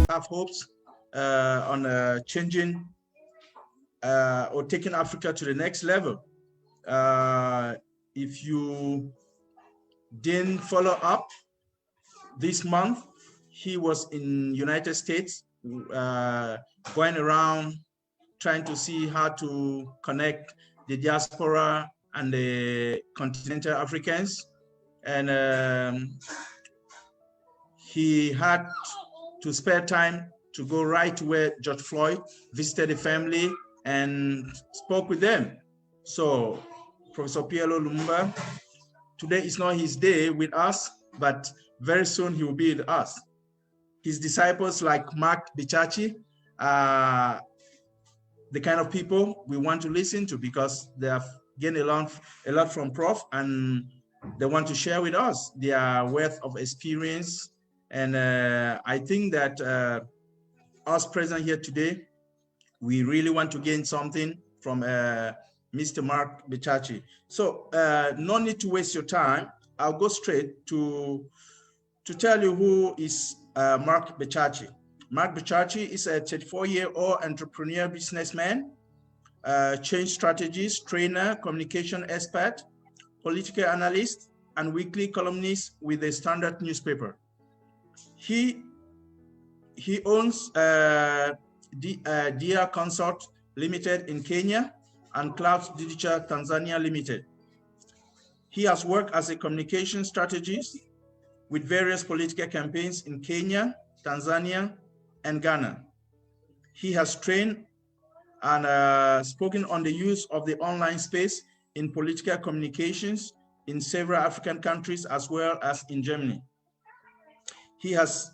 Have hopes on changing or taking Africa to the next level. If you didn't follow up this month, he was in United States going around trying to see how to connect the diaspora and the continental Africans. And he had to spare time to go right where George Floyd visited the family and spoke with them. So Professor PLO Lumumba, today is not his day with us, but very soon he will be with us. His disciples like Mark Bichachi are the kind of people we want to listen to because they have gained a lot from Prof, and they want to share with us their wealth of experience. And I think that us present here today, we really want to gain something from Mr. Mark Bichachi. So no need to waste your time. I'll go straight to tell you who is Mark Bichachi. Mark Buchachi is a 34-year-old entrepreneur businessman, change strategist, trainer, communication expert, political analyst, and weekly columnist with the Standard newspaper. He owns Dia Consult Limited in Kenya and Clouds Digital Tanzania Limited. He has worked as a communication strategist with various political campaigns in Kenya, Tanzania, and Ghana. He has trained and spoken on the use of the online space in political communications in several African countries as well as in Germany. He has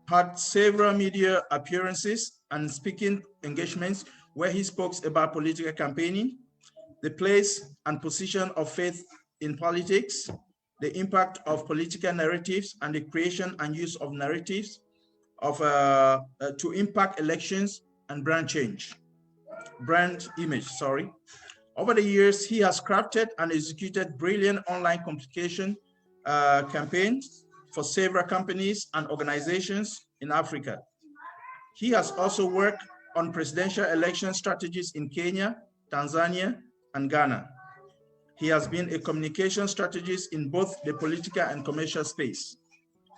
had several media appearances and speaking engagements where he spoke about political campaigning, the place and position of faith in politics, the impact of political narratives and the creation and use of narratives to impact elections and brand image. Over the years, he has crafted and executed brilliant online communication campaigns for several companies and organizations in Africa. He has also worked on presidential election strategies in Kenya, Tanzania, and Ghana. He has been a communication strategist in both the political and commercial space.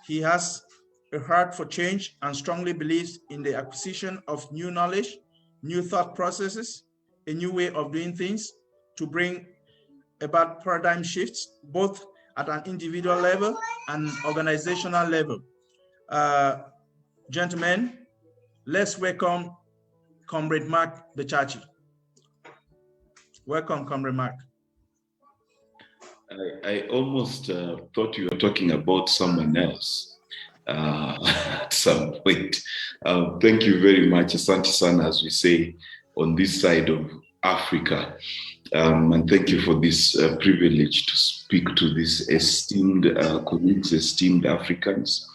He has a heart for change and strongly believes in the acquisition of new knowledge, new thought processes, a new way of doing things to bring about paradigm shifts, both at an individual level and organizational level. Gentlemen, let's welcome Comrade Mark Buchachi. Welcome, Comrade Mark. I almost thought you were talking about someone else. At some point. Thank you very much, Asante Sana, as we say on this side of Africa. And thank you for this privilege to speak to these esteemed colleagues, esteemed Africans,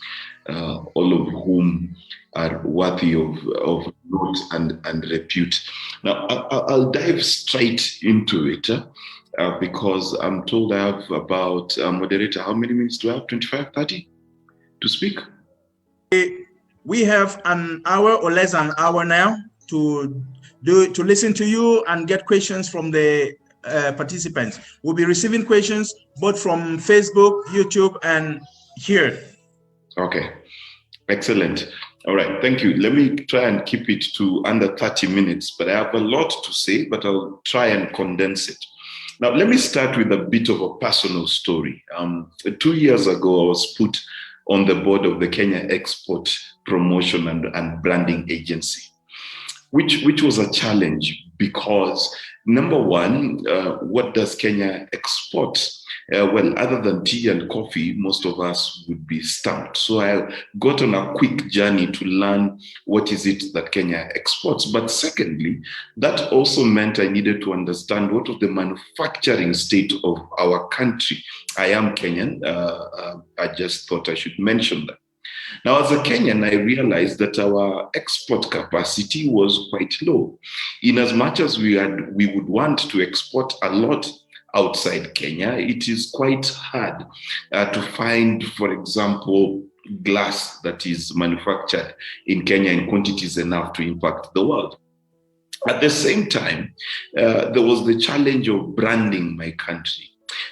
all of whom are worthy of note and repute. Now, I'll dive straight into it because I'm told I have about, moderator, how many minutes do I have? 25, 30? To speak? We have an hour or less than an hour now to listen to you and get questions from the participants. We'll be receiving questions both from Facebook, YouTube, and here. Okay, excellent. All right, thank you. Let me try and keep it to under 30 minutes, but I have a lot to say, but I'll try and condense it. Now, let me start with a bit of a personal story. 2 years ago, I was put on the board of the Kenya Export Promotion and Branding Agency, which was a challenge because, number one, what does Kenya export? Well, other than tea and coffee, most of us would be stumped. So I got on a quick journey to learn what is it that Kenya exports. But secondly, that also meant I needed to understand what was the manufacturing state of our country. I am Kenyan. I just thought I should mention that. Now, as a Kenyan, I realized that our export capacity was quite low. In as much as we would want to export a lot outside Kenya. It is quite hard to find, for example, glass that is manufactured in Kenya in quantities enough to impact the world. At the same time, there was the challenge of branding my country,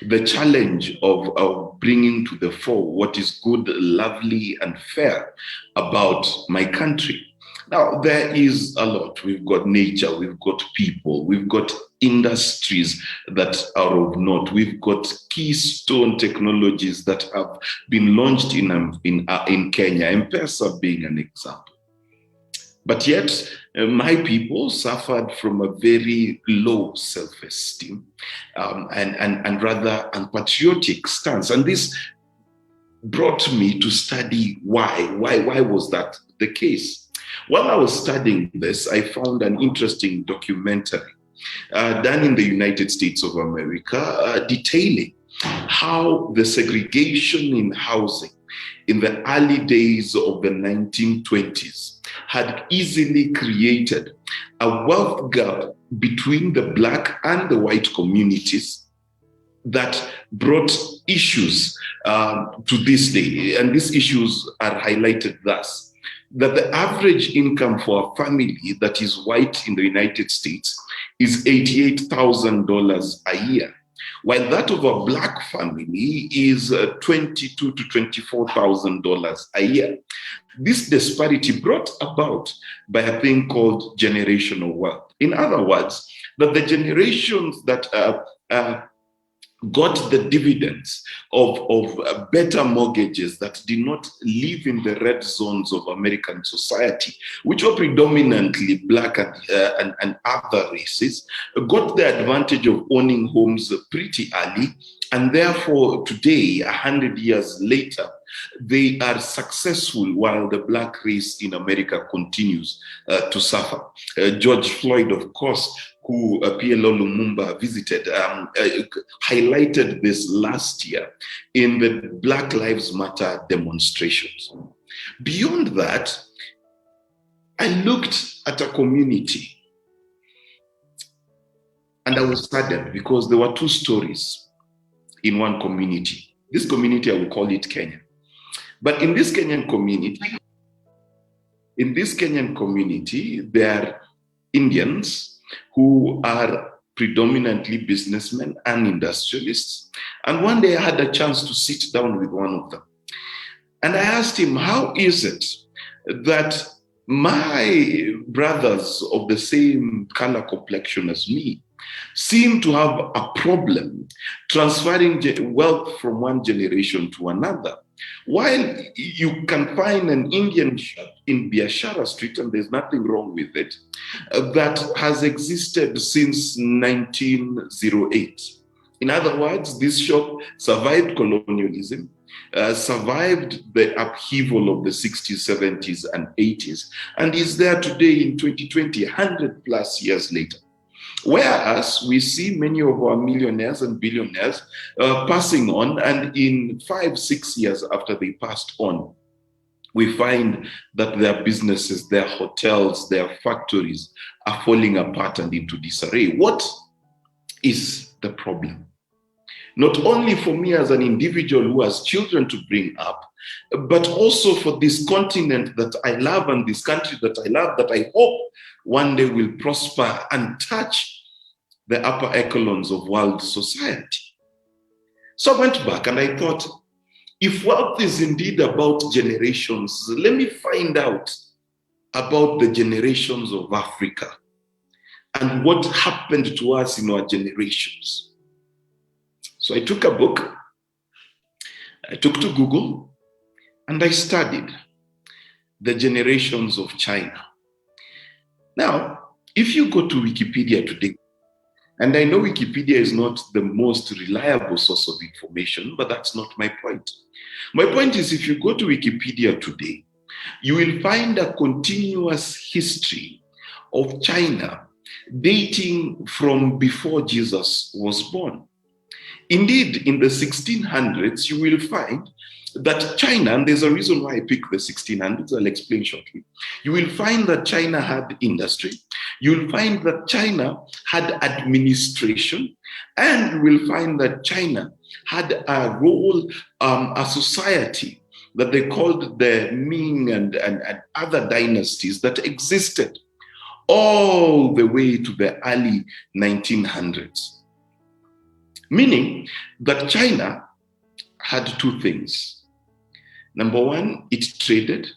the challenge of bringing to the fore what is good, lovely, and fair about my country. Now, there is a lot. We've got nature, we've got people, we've got industries that are of note. We've got keystone technologies that have been launched in Kenya, M-Pesa being an example. But yet, my people suffered from a very low self-esteem and rather unpatriotic stance. And this brought me to study why. Why was that the case? While I was studying this, I found an interesting documentary done in the United States of America detailing how the segregation in housing in the early days of the 1920s had easily created a wealth gap between the Black and the white communities that brought issues to this day. And these issues are highlighted thus: that the average income for a family that is white in the United States is $88,000 a year, while that of a Black family is $22,000 to $24,000 a year. This disparity brought about by a thing called generational wealth. In other words, that the generations that got the dividends of better mortgages that did not live in the red zones of American society, which were predominantly Black and other races, got the advantage of owning homes pretty early. And therefore, today, 100 years later, they are successful while the Black race in America continues to suffer. George Floyd, of course, who PLO Lumumba visited, highlighted this last year in the Black Lives Matter demonstrations. Beyond that, I looked at a community and I was saddened because there were two stories in one community. This community, I will call it Kenya. But in this Kenyan community, there are Indians who are predominantly businessmen and industrialists. And one day I had a chance to sit down with one of them. And I asked him, how is it that my brothers of the same color complexion as me seem to have a problem transferring wealth from one generation to another, while you can find an Indian shop in Bichachi Street, and there's nothing wrong with it, that has existed since 1908. In other words, this shop survived colonialism, survived the upheaval of the 60s, 70s, and 80s, and is there today in 2020, 100 plus years later. Whereas we see many of our millionaires and billionaires passing on, and in 5-6 years after they passed on, we find that their businesses, their hotels, their factories are falling apart and into disarray. What is the problem? Not only for me as an individual who has children to bring up, but also for this continent that I love and this country that I love, that I hope one day will prosper and touch the upper echelons of world society. So I went back and I thought, if wealth is indeed about generations, let me find out about the generations of Africa and what happened to us in our generations. So I took a book, I took to Google, and I studied the generations of China. Now, if you go to Wikipedia today, and I know Wikipedia is not the most reliable source of information, but that's not my point. My point is, if you go to Wikipedia today, you will find a continuous history of China dating from before Jesus was born. Indeed, in the 1600s, you will find that China, and there's a reason why I picked the 1600s, I'll explain shortly. You will find that China had industry. You'll find that China had administration, and we'll find that China had a role, a society that they called the Ming and other dynasties that existed all the way to the early 1900s. Meaning that China had two things. Number one, it traded.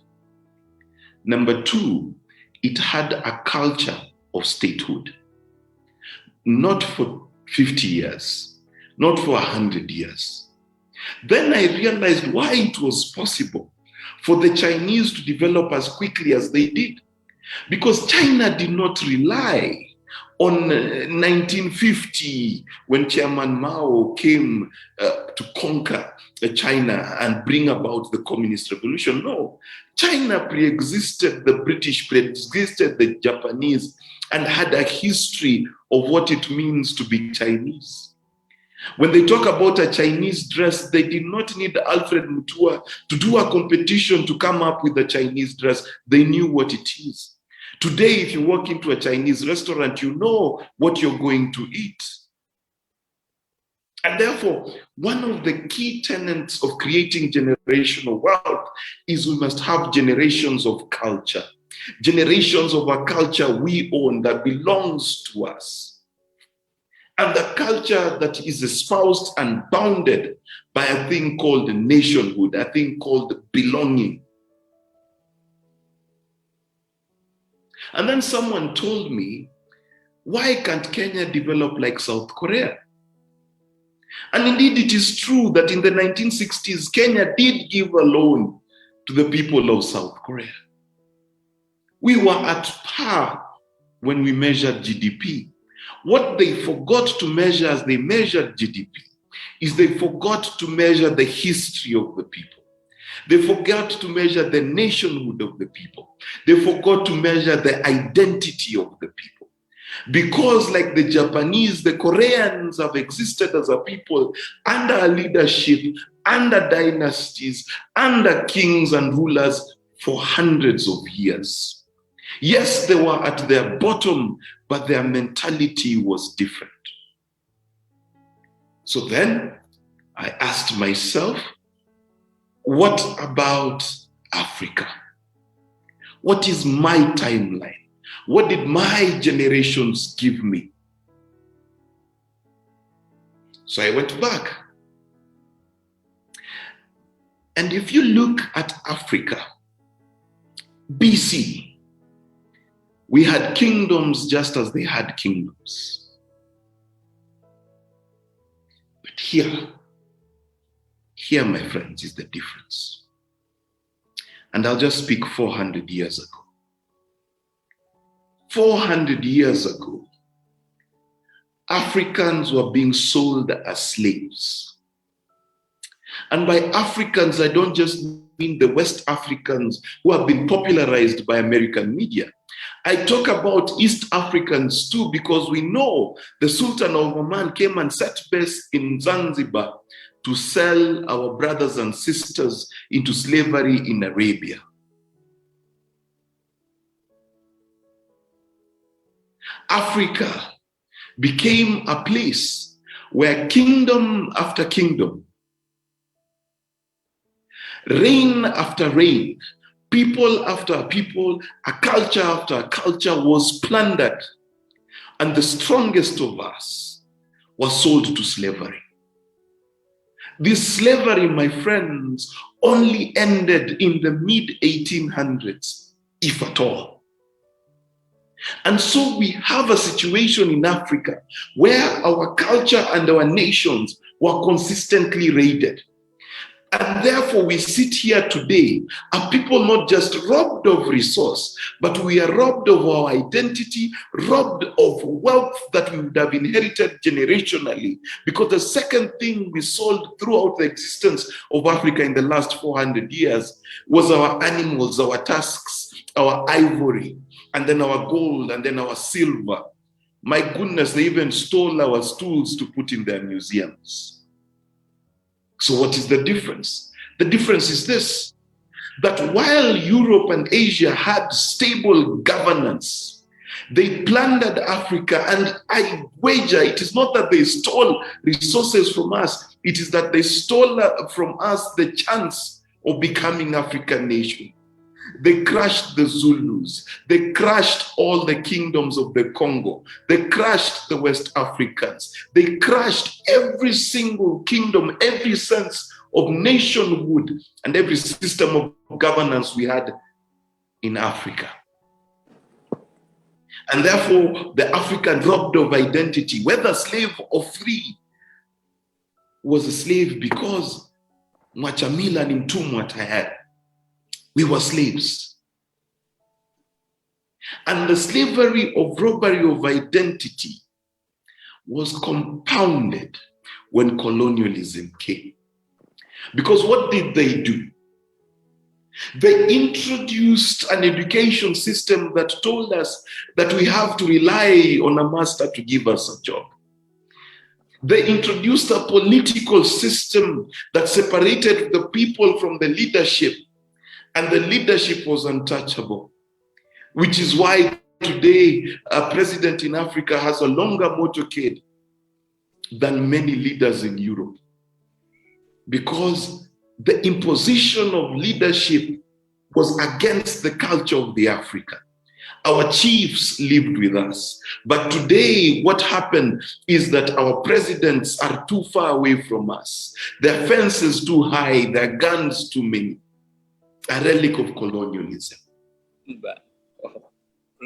Number two, it had a culture of statehood. Not for 50 years, not for 100 years. Then I realized why it was possible for the Chinese to develop as quickly as they did. Because China did not rely on 1950, when Chairman Mao came to conquer China and bring about the communist revolution. No, China pre-existed the British, pre-existed the Japanese, and had a history of what it means to be Chinese. When they talk about a Chinese dress, they did not need Alfred Mutua to do a competition to come up with a Chinese dress. They knew what it is. Today, if you walk into a Chinese restaurant, you know what you're going to eat. And therefore, one of the key tenets of creating generational wealth is we must have generations of culture. Generations of a culture we own that belongs to us. And the culture that is espoused and bounded by a thing called nationhood, a thing called belonging. And then someone told me, why can't Kenya develop like South Korea? And indeed, it is true that in the 1960s, Kenya did give a loan to the people of South Korea. We were at par when we measured GDP. What they forgot to measure as they measured GDP is they forgot to measure the history of the people. They forgot to measure the nationhood of the people. They forgot to measure the identity of the people. Because like the Japanese, the Koreans have existed as a people under a leadership, under dynasties, under kings and rulers for hundreds of years. Yes, they were at their bottom, but their mentality was different. So then I asked myself, what about Africa? What is my timeline? What did my generations give me? So I went back. And if you look at Africa, BC, we had kingdoms just as they had kingdoms. But here, my friends, is the difference. And I'll just speak 400 years ago. 400 years ago, Africans were being sold as slaves. And by Africans, I don't just mean the West Africans who have been popularized by American media. I talk about East Africans too, because we know the Sultan of Oman came and set base in Zanzibar to sell our brothers and sisters into slavery in Arabia. Africa became a place where kingdom after kingdom, reign after reign, people after people, a culture after a culture was plundered, and the strongest of us was sold to slavery. This slavery, my friends, only ended in the mid-1800s, if at all. And so we have a situation in Africa where our culture and our nations were consistently raided. And therefore we sit here today, a people not just robbed of resource, but we are robbed of our identity, robbed of wealth that we would have inherited generationally. Because the second thing we sold throughout the existence of Africa in the last 400 years was our animals, our tusks, our ivory, and then our gold, and then our silver. My goodness, they even stole our stools to put in their museums. So what is the difference? The difference is this, that while Europe and Asia had stable governance, They plundered Africa, and I wager it is not that they stole resources from us, it is that they stole from us the chance of becoming African nation. They crushed the Zulus. They crushed all the kingdoms of the Congo. They crushed the West Africans. They crushed every single kingdom, every sense of nationhood, and every system of governance we had in Africa. And therefore, the African robbed of identity, whether slave or free, was a slave because mwachamila ni mtumwa tayari. We were slaves. And the slavery of robbery of identity was compounded when colonialism came. Because what did they do? They introduced an education system that told us that we have to rely on a master to give us a job. They introduced a political system that separated the people from the leadership, and the leadership was untouchable, which is why today a president in Africa has a longer motorcade than many leaders in Europe, because the imposition of leadership was against the culture of the African. Our chiefs lived with us. But today, what happened is that our presidents are too far away from us. Their fences too high, their guns too many. A relic of colonialism.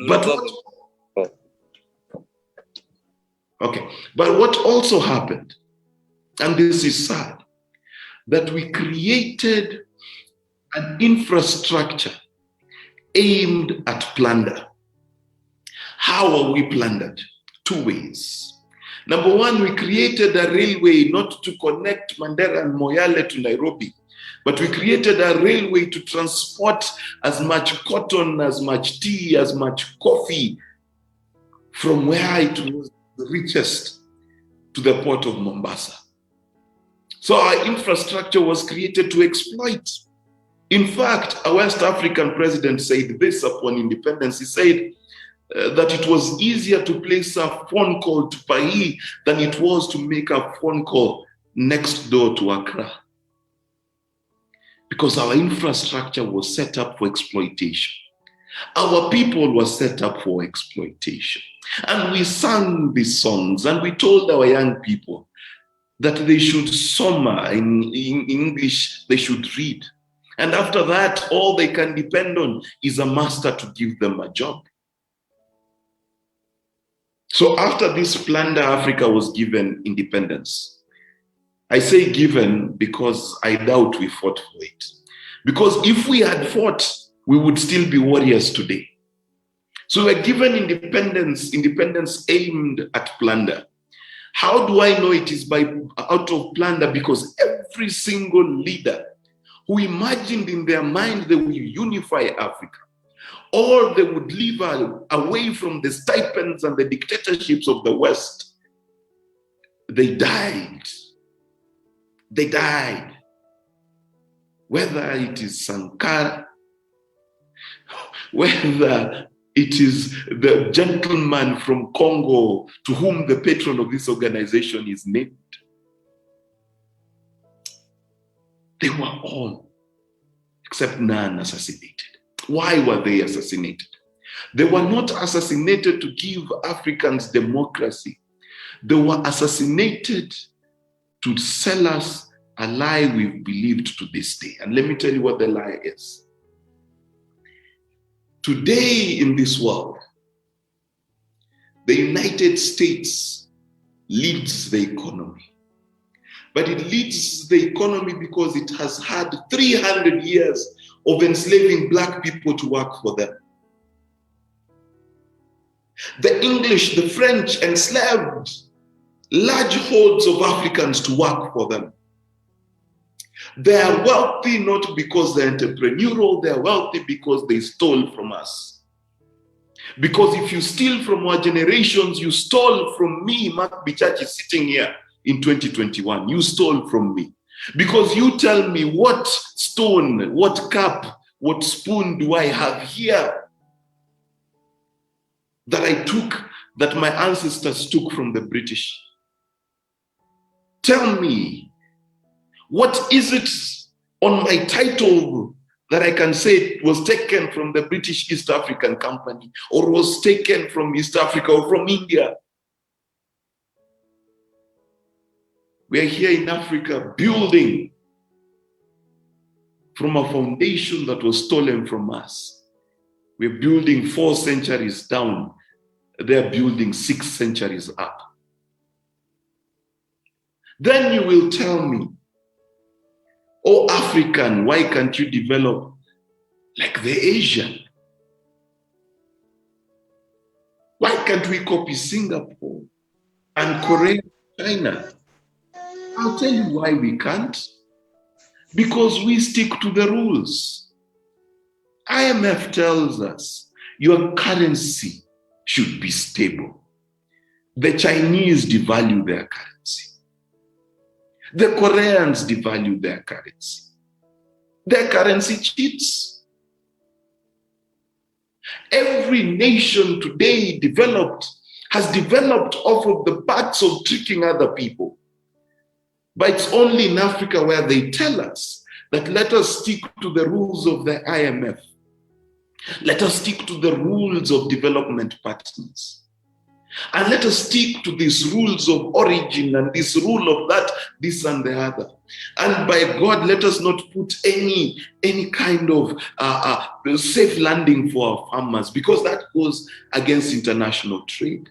But what also happened, and this is sad, that we created an infrastructure aimed at plunder. How are we plundered? Two ways. Number one, we created a railway not to connect Mandera and Moyale to Nairobi, but we created a railway to transport as much cotton, as much tea, as much coffee from where it was the richest to the port of Mombasa. So our infrastructure was created to exploit. In fact, a West African president said this upon independence. He said that it was easier to place a phone call to Paris than it was to make a phone call next door to Accra. Because our infrastructure was set up for exploitation. Our people were set up for exploitation. And we sang these songs and we told our young people that they should summer in English, they should read. And after that, all they can depend on is a master to give them a job. So after this plunder, Africa was given independence. I say given because I doubt we fought for it. Because if we had fought, we would still be warriors today. So we're given independence aimed at plunder. How do I know it is out of plunder? Because every single leader who imagined in their mind they will unify Africa, or they would live away from the stipends and the dictatorships of the West, they died. They died. Whether it is Sankara, whether it is the gentleman from Congo to whom the patron of this organization is named, they were all, except none, assassinated. Why were they assassinated? They were not assassinated to give Africans democracy. They were assassinated to sell us a lie we've believed to this day. And let me tell you what the lie is. Today in this world, the United States leads the economy. But it leads the economy because it has had 300 years of enslaving black people to work for them. The English, the French enslaved large hordes of Africans to work for them. They are wealthy not because they're entrepreneurial, they are wealthy because they stole from us. Because if you steal from our generations, you stole from me, Mark Bichachi, sitting here in 2021. You stole from me. Because you tell me what stone, what cup, what spoon do I have here? that I took, that my ancestors took from the British? Tell me, what is it on my title that I can say it was taken from the British East African Company, or was taken from East Africa or from India? We are here in Africa building from a foundation that was stolen from us. We're building 4 centuries down. They're building 6 centuries up. Then you will tell me, oh, African, why can't you develop like the Asian? Why can't we copy Singapore and Korea, China? I'll tell you why we can't. Because we stick to the rules. IMF tells us your currency should be stable. The Chinese devalue their currency. The Koreans devalue their currency. Their currency cheats. Every nation today has developed off of the backs of tricking other people. But it's only in Africa where they tell us that let us stick to the rules of the IMF. Let us stick to the rules of development partners. And let us stick to these rules of origin and this rule of that, this and the other. And by God, let us not put any kind of safe landing for our farmers, because that goes against international trade.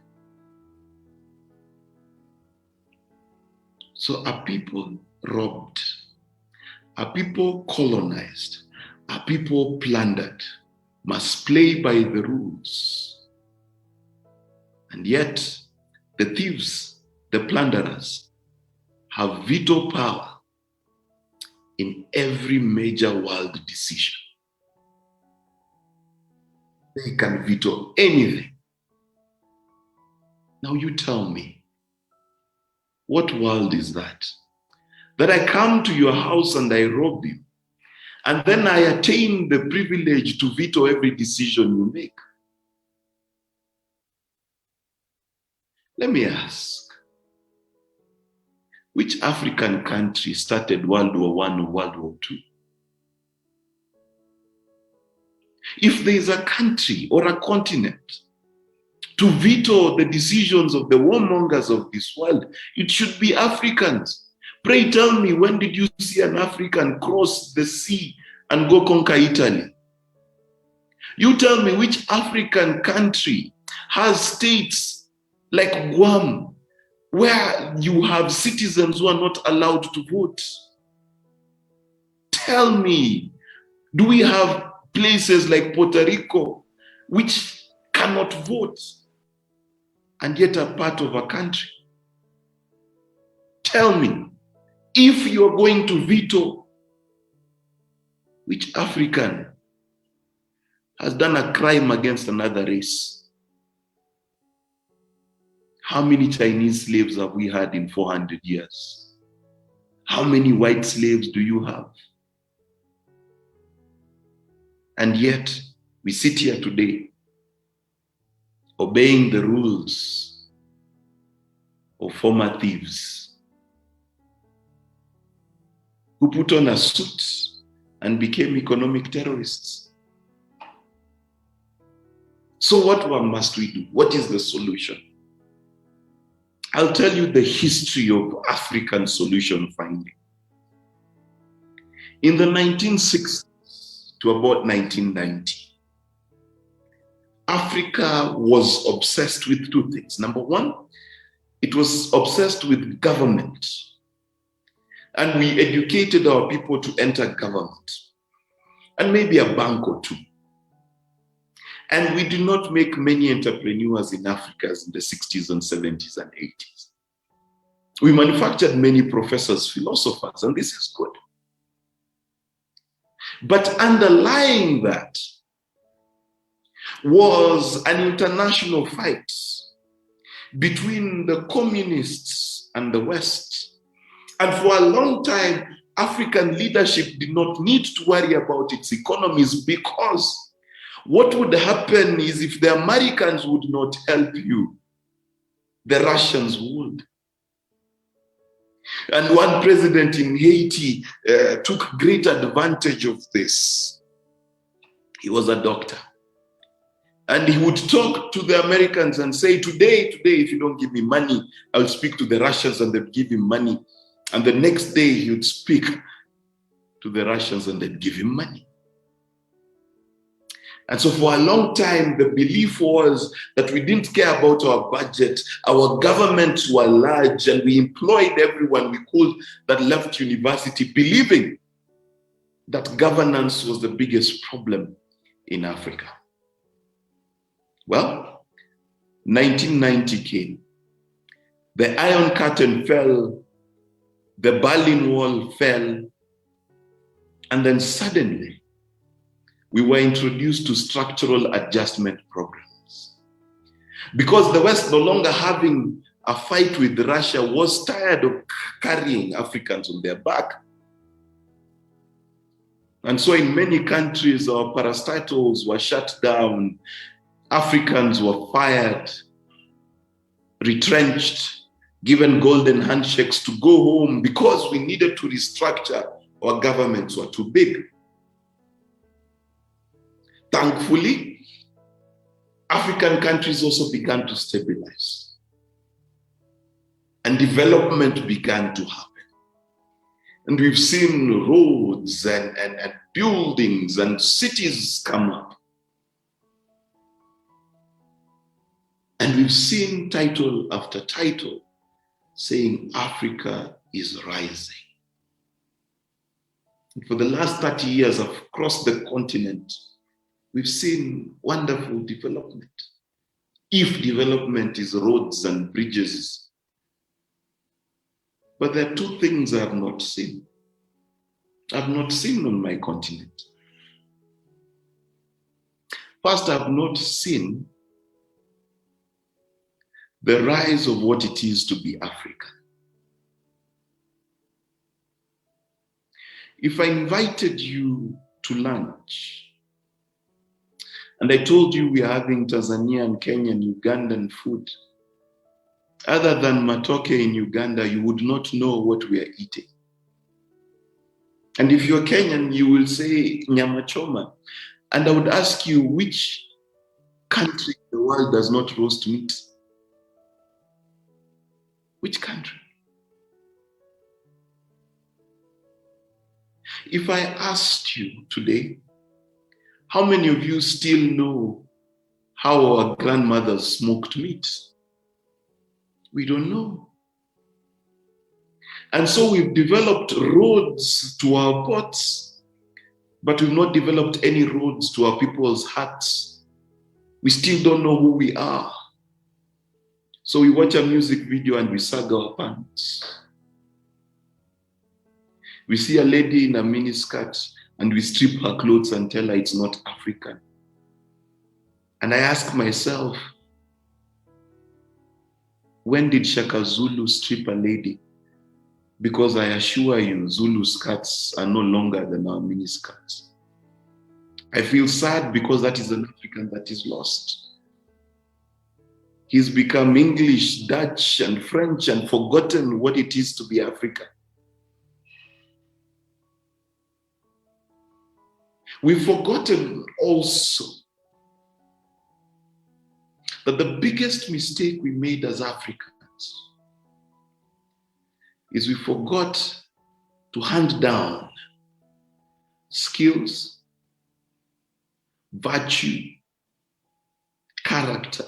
So are people robbed? Are people colonized? Are people plundered? Must play by the rules. And yet, the thieves, the plunderers, have veto power in every major world decision. They can veto anything. Now you tell me, what world is that? That I come to your house and I rob you, and then I attain the privilege to veto every decision you make. Let me ask, which African country started World War I or World War II? If there is a country or a continent to veto the decisions of the warmongers of this world, it should be Africans. Pray tell me, when did you see an African cross the sea and go conquer Italy? You tell me, which African country has states like Guam, where you have citizens who are not allowed to vote? Tell me, do we have places like Puerto Rico, which cannot vote and yet are part of a country? Tell me, if you're going to veto, which African has done a crime against another race? How many Chinese slaves have we had in 400 years? How many white slaves do you have? And yet, we sit here today, obeying the rules of former thieves who put on a suit and became economic terrorists. So what must we do? What is the solution? I'll tell you the history of African solution finding. In the 1960s to about 1990, Africa was obsessed with 2 things. Number one, it was obsessed with government. And we educated our people to enter government, and maybe a bank or 2. And we did not make many entrepreneurs in Africa in the 60s and 70s and 80s. We manufactured many professors, philosophers, and this is good. But underlying that was an international fight between the communists and the West. And for a long time, African leadership did not need to worry about its economies, because What would happen is if the Americans would not help you, the Russians would. And one president in Haiti took great advantage of this. He was a doctor. And he would talk to the Americans and say, today, if you don't give me money, I'll speak to the Russians and they'll give him money. And the next day he would speak to the Russians and they'd give him money. And so for a long time, the belief was that we didn't care about our budget. Our governments were large and we employed everyone we could that left university, believing that governance was the biggest problem in Africa. Well, 1990 came. The Iron Curtain fell, the Berlin Wall fell, and then suddenly we were introduced to structural adjustment programs. Because the West, no longer having a fight with Russia, was tired of carrying Africans on their back. And so in many countries, our parastatals were shut down, Africans were fired, retrenched, given golden handshakes to go home because we needed to restructure. Our governments were too big. Thankfully, African countries also began to stabilize and development began to happen. And we've seen roads and buildings and cities come up. And we've seen title after title saying Africa is rising. And for the last 30 years across the continent, we've seen wonderful development. If development is roads and bridges. But there are two things I have not seen. I've not seen on my continent. First, I've not seen the rise of what it is to be African. If I invited you to lunch, and I told you we are having Tanzanian, Kenyan, Ugandan food, other than matoke in Uganda, you would not know what we are eating. And if you're Kenyan, you will say nyama choma. And I would ask you, which country in the world does not roast meat? Which country? If I asked you today, how many of you still know how our grandmothers smoked meat? We don't know. And so we've developed roads to our ports, but we've not developed any roads to our people's hearts. We still don't know who we are. So we watch a music video and we sag our pants. We see a lady in a miniskirt and we strip her clothes and tell her it's not African. And I ask myself, when did Shaka Zulu strip a lady? Because I assure you, Zulu skirts are no longer than our miniskirts. I feel sad because that is an African that is lost. He's become English, Dutch, and French and forgotten what it is to be African. We've forgotten also that the biggest mistake we made as Africans is we forgot to hand down skills, virtue, character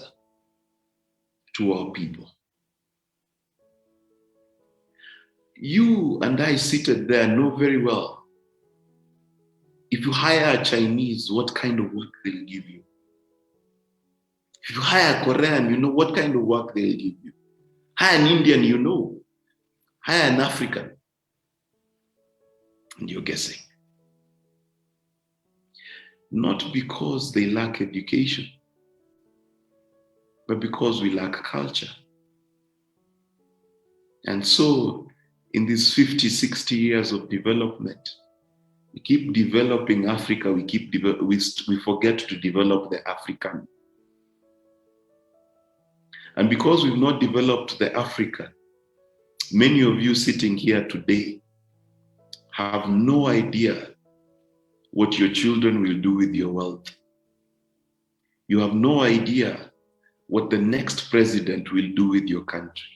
to our people. You and I seated there know very well, if you hire a Chinese, what kind of work they'll give you. If you hire a Korean, you know what kind of work they'll give you. Hire an Indian, you know. Hire an African, and you're guessing. Not because they lack education, but because we lack culture. And so, in these 50, 60 years of development, We keep developing Africa, we forget to develop the African. And because we've not developed the African, many of you sitting here today have no idea what your children will do with your wealth. You have no idea what the next president will do with your country.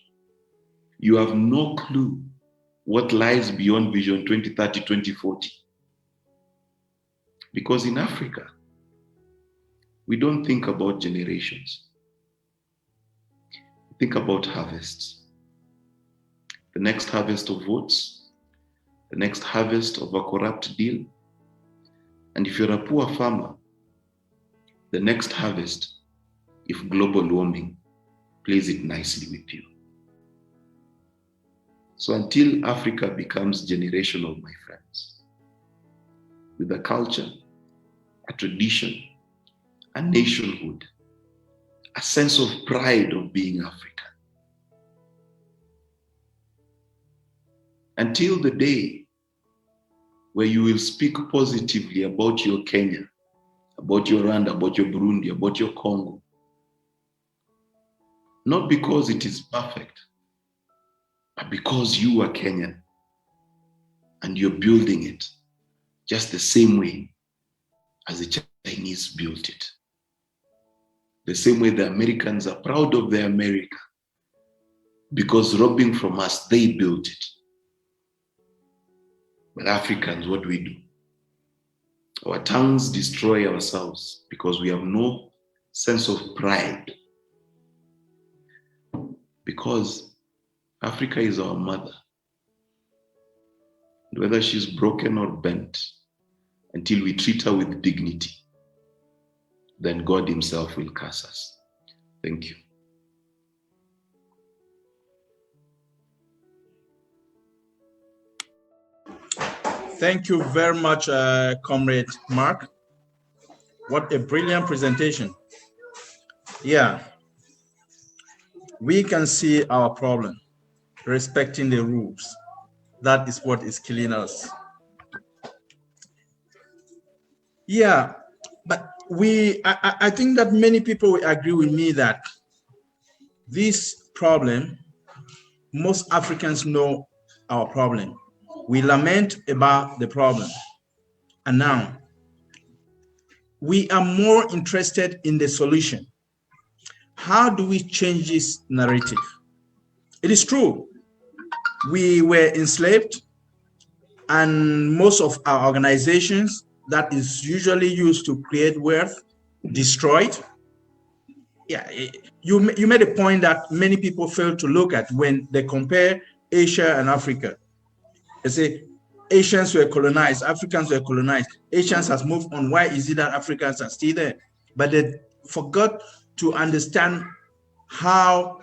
You have no clue what lies beyond Vision 2030, 2040. Because in Africa, we don't think about generations. We think about harvests. The next harvest of votes, the next harvest of a corrupt deal. And if you're a poor farmer, the next harvest, if global warming plays it nicely with you. So until Africa becomes generational, my friends, with a culture, a tradition, a nationhood, a sense of pride of being African. Until the day where you will speak positively about your Kenya, about your Rwanda, about your Burundi, about your Congo. Not because it is perfect, but because you are Kenyan and you're building it just the same way as the Chinese built it. The same way the Americans are proud of their America because robbing from us, they built it. But Africans, what do we do? Our tongues destroy ourselves because we have no sense of pride. Because Africa is our mother. Whether she's broken or bent, until we treat her with dignity, then God himself will curse us. Thank you. Thank you very much, Comrade Mark. What a brilliant presentation. Yeah, we can see our problem, respecting the rules. That is what is killing us. Yeah, but I think that many people will agree with me that this problem, most Africans know our problem. We lament about the problem. And now, we are more interested in the solution. How do we change this narrative? It is true, we were enslaved, and most of our organizations that is usually used to create wealth, destroyed. Yeah, you made a point that many people fail to look at when they compare Asia and Africa. They say Asians were colonized, Africans were colonized, Asians has moved on. Why is it that Africans are still there? But they forgot to understand how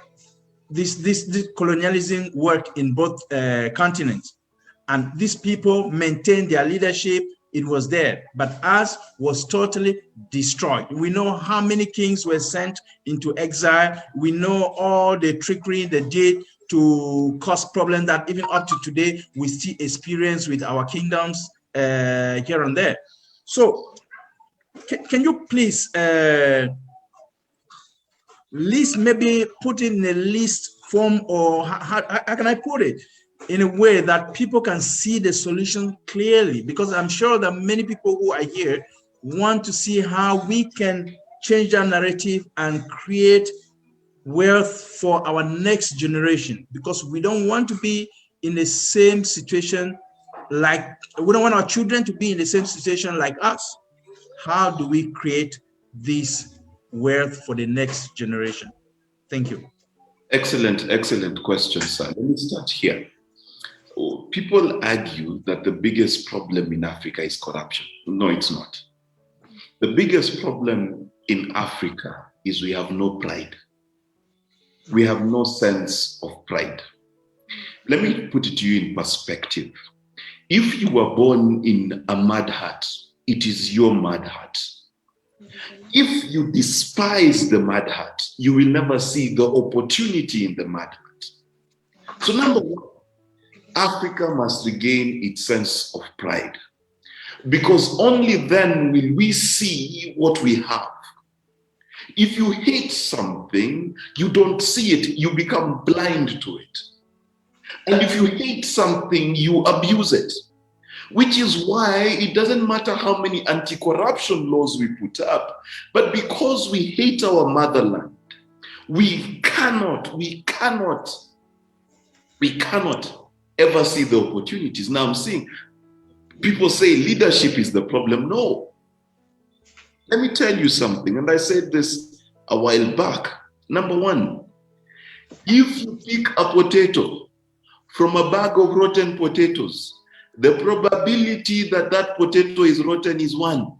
this colonialism worked in both continents. And these people maintained their leadership. It was there, but ours was totally destroyed. We know how many kings were sent into exile. We know all the trickery they did to cause problems that even up to today, we still experience with our kingdoms here and there. So can you please list, maybe put in a list form, or how can I put it? In a way that people can see the solution clearly, because I'm sure that many people who are here want to see how we can change our narrative and create wealth for our next generation, because we don't want to be in the same situation we don't want our children to be in the same situation like us. How do we create this wealth for the next generation? Thank you. Excellent question, sir. Let me start here. People argue that the biggest problem in Africa is corruption. No, it's not. The biggest problem in Africa is we have no pride. We have no sense of pride. Let me put it to you in perspective. If you were born in a mud hut, it is your mud hut. If you despise the mud hut, you will never see the opportunity in the mud hut. So number one, Africa must regain its sense of pride. Because only then will we see what we have. If you hate something, you don't see it, you become blind to it. And if you hate something, you abuse it. Which is why it doesn't matter how many anti-corruption laws we put up, but because we hate our motherland, we cannot ever see the opportunities. Now I'm seeing people say leadership is the problem. No. Let me tell you something, and I said this a while back. Number one, if you pick a potato from a bag of rotten potatoes, the probability that that potato is rotten is 1.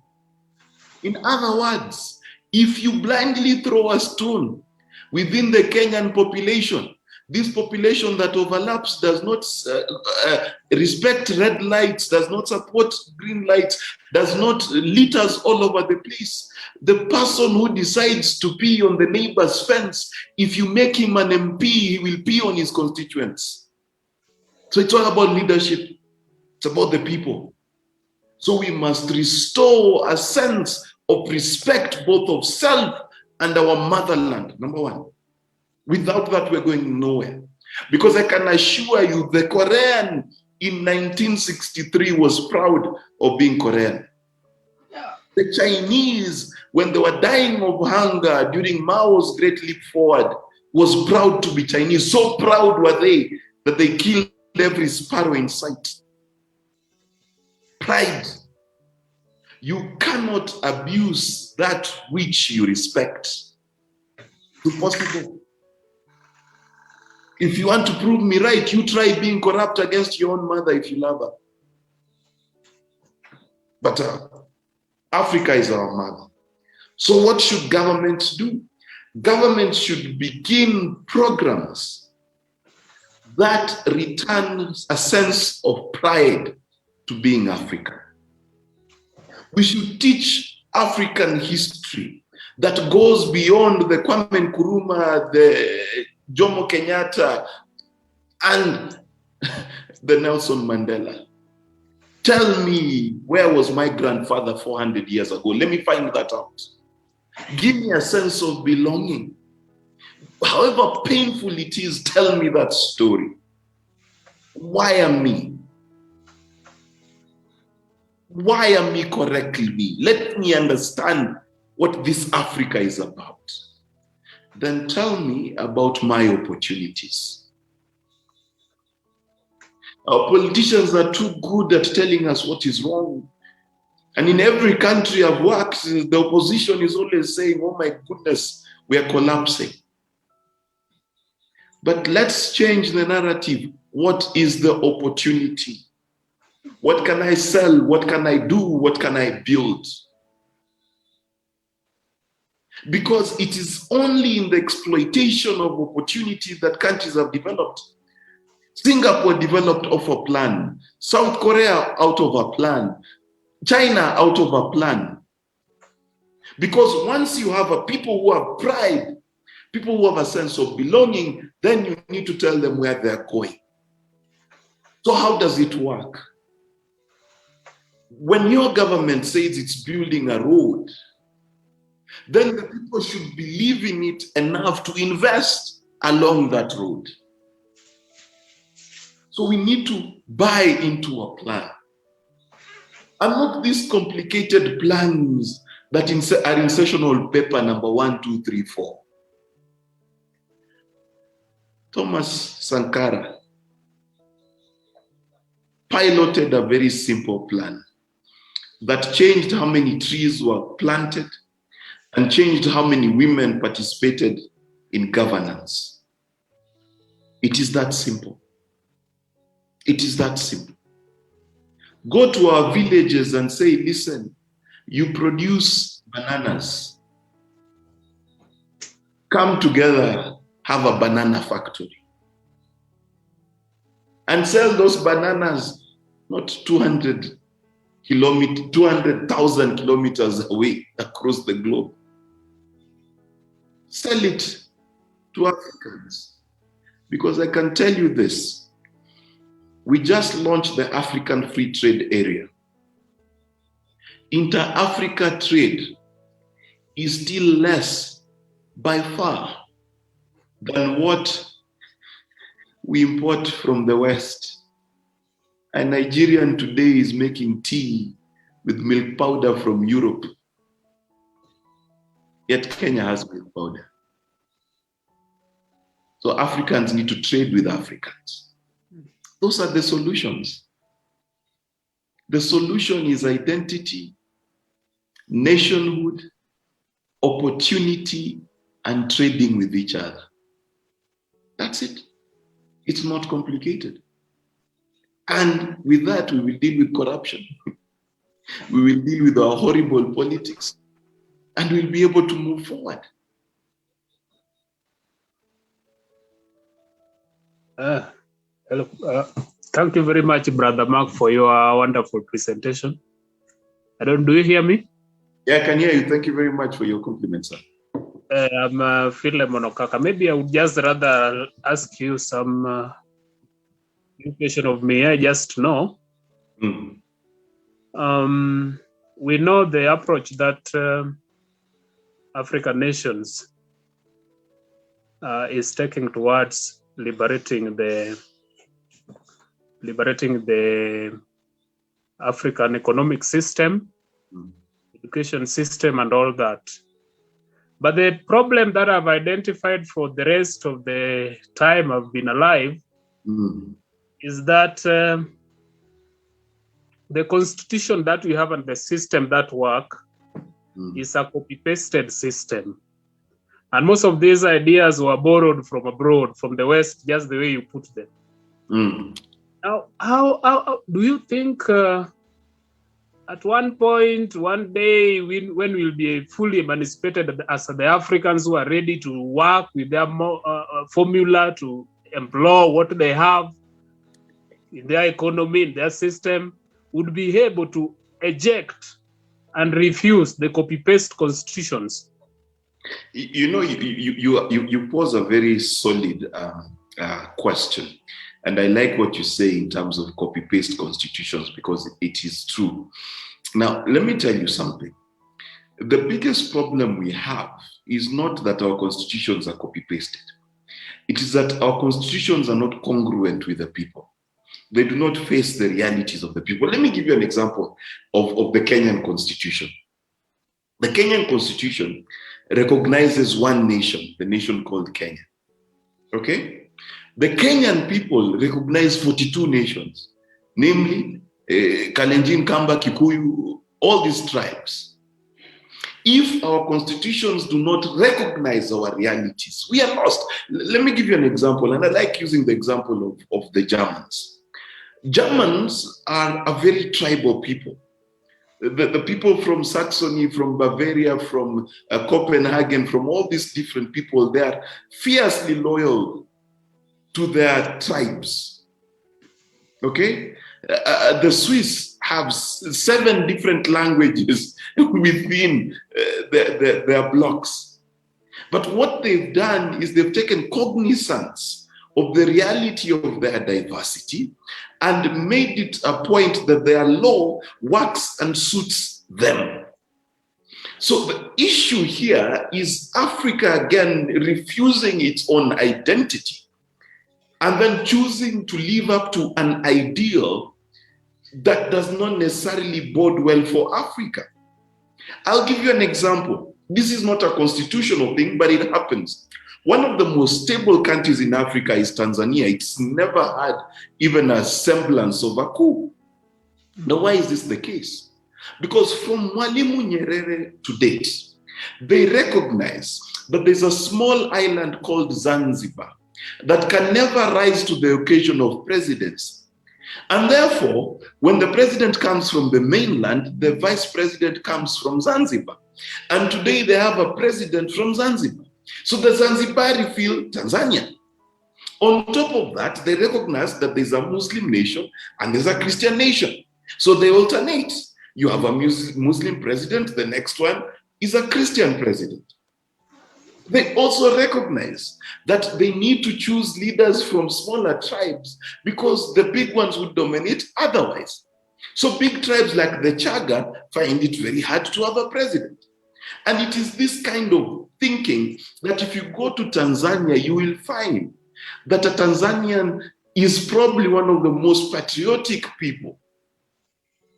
In other words, if you blindly throw a stone within the Kenyan population, this population that overlaps does not respect red lights, does not support green lights, does not litters all over the place. The person who decides to pee on the neighbor's fence, if you make him an MP, he will pee on his constituents. So it's all about leadership. It's about the people. So we must restore a sense of respect, both of self and our motherland, number one. Without that, we're going nowhere. Because I can assure you, the Korean in 1963 was proud of being Korean. Yeah. The Chinese, when they were dying of hunger during Mao's Great Leap Forward, was proud to be Chinese. So proud were they that they killed every sparrow in sight. Pride. You cannot abuse that which you respect. It's impossible. If you want to prove me right, you try being corrupt against your own mother if you love her. But Africa is our mother. So what should governments do? Governments should begin programs that return a sense of pride to being African. We should teach African history that goes beyond the Kwame Nkrumah, the Jomo Kenyatta, and the Nelson Mandela. Tell me, where was my grandfather 400 years ago? Let me find that out. Give me a sense of belonging. However painful it is, tell me that story. Why am me? Why am me correctly me? Let me understand what this Africa is about. Then tell me about my opportunities. Our politicians are too good at telling us what is wrong. And in every country I've worked, the opposition is always saying, oh my goodness, we are collapsing. But let's change the narrative. What is the opportunity? What can I sell? What can I do? What can I build? Because it is only in the exploitation of opportunities that countries have developed. Singapore developed off a plan. South Korea out of a plan. China out of a plan. Because once you have a people who have pride, people who have a sense of belonging, then you need to tell them where they're going. So how does it work? When your government says it's building a road, then the people should believe in it enough to invest along that road. So we need to buy into a plan. And not these complicated plans that are in sessional paper number 1, 2, 3, 4. Thomas Sankara piloted a very simple plan that changed how many trees were planted and changed how many women participated in governance. It is that simple. It is that simple. Go to our villages and say, listen, you produce bananas. Come together, have a banana factory. And sell those bananas, not 200,000 kilometers away across the globe. Sell it to Africans. Because I can tell you this, we just launched the African Free Trade Area. inter-Africa trade is still less by far than what we import from the West. A Nigerian today is making tea with milk powder from Europe, yet Kenya has milk powder. So Africans need to trade with Africans. Those are the solutions. The solution is identity, nationhood, opportunity, and trading with each other. That's it. It's not complicated. And with that, we will deal with corruption. We will deal with our horrible politics, and we'll be able to move forward. Hello. Thank you very much, Brother Mark, for your wonderful presentation. Do you hear me? Yeah, I can hear you. Thank you very much for your compliments, sir. I'm Philemon Okaka. Maybe I would just rather ask you some question of me. I just know. We know the approach that African nations is taking towards liberating the African economic system, education system, and all that. But the problem that I've identified for the rest of the time I've been alive is that the constitution that we have and the system that work is a copy-pasted system. And most of these ideas were borrowed from abroad, from the West, just the way you put them. Now, how do you think at one point, one day, when we'll be fully emancipated as the Africans who are ready to work with their formula to employ what they have in their economy, in their system, would be able to eject and refuse the copy-paste constitutions? You know, you pose a very solid question. And I like what you say in terms of copy-paste constitutions, because it is true. Now, let me tell you something. The biggest problem we have is not that our constitutions are copy-pasted. It is that our constitutions are not congruent with the people. They do not face the realities of the people. Let me give you an example of the Kenyan constitution. The Kenyan constitution recognizes one nation, the nation called Kenya. Okay? The Kenyan people recognize 42 nations, namely Kalenjin, Kamba, Kikuyu, all these tribes. If our constitutions do not recognize our realities, we are lost. Let me give you an example, and I like using the example of the Germans. Germans are a very tribal people. The people from Saxony, from Bavaria, from Copenhagen, from all these different people, they are fiercely loyal to their tribes. Okay? The Swiss have 7 different languages within their blocks. But what they've done is they've taken cognizance of the reality of their diversity and made it a point that their law works and suits them. So the issue here is Africa again refusing its own identity and then choosing to live up to an ideal that does not necessarily bode well for Africa. I'll give you an example. This is not a constitutional thing, but it happens. One of the most stable countries in Africa is Tanzania. It's never had even a semblance of a coup. Now, why is this the case? Because from Mwalimu Nyerere to date, they recognize that there's a small island called Zanzibar that can never rise to the occasion of presidency. And therefore, when the president comes from the mainland, the vice president comes from Zanzibar. And today they have a president from Zanzibar. So the Zanzibari feel Tanzania. On top of that, they recognize that there's a Muslim nation and there's a Christian nation. So they alternate. You have a Muslim president, the next one is a Christian president. They also recognize that they need to choose leaders from smaller tribes because the big ones would dominate otherwise. So big tribes like the Chaga find it very hard to have a president. And it is this kind of thinking that if you go to Tanzania, you will find that a Tanzanian is probably one of the most patriotic people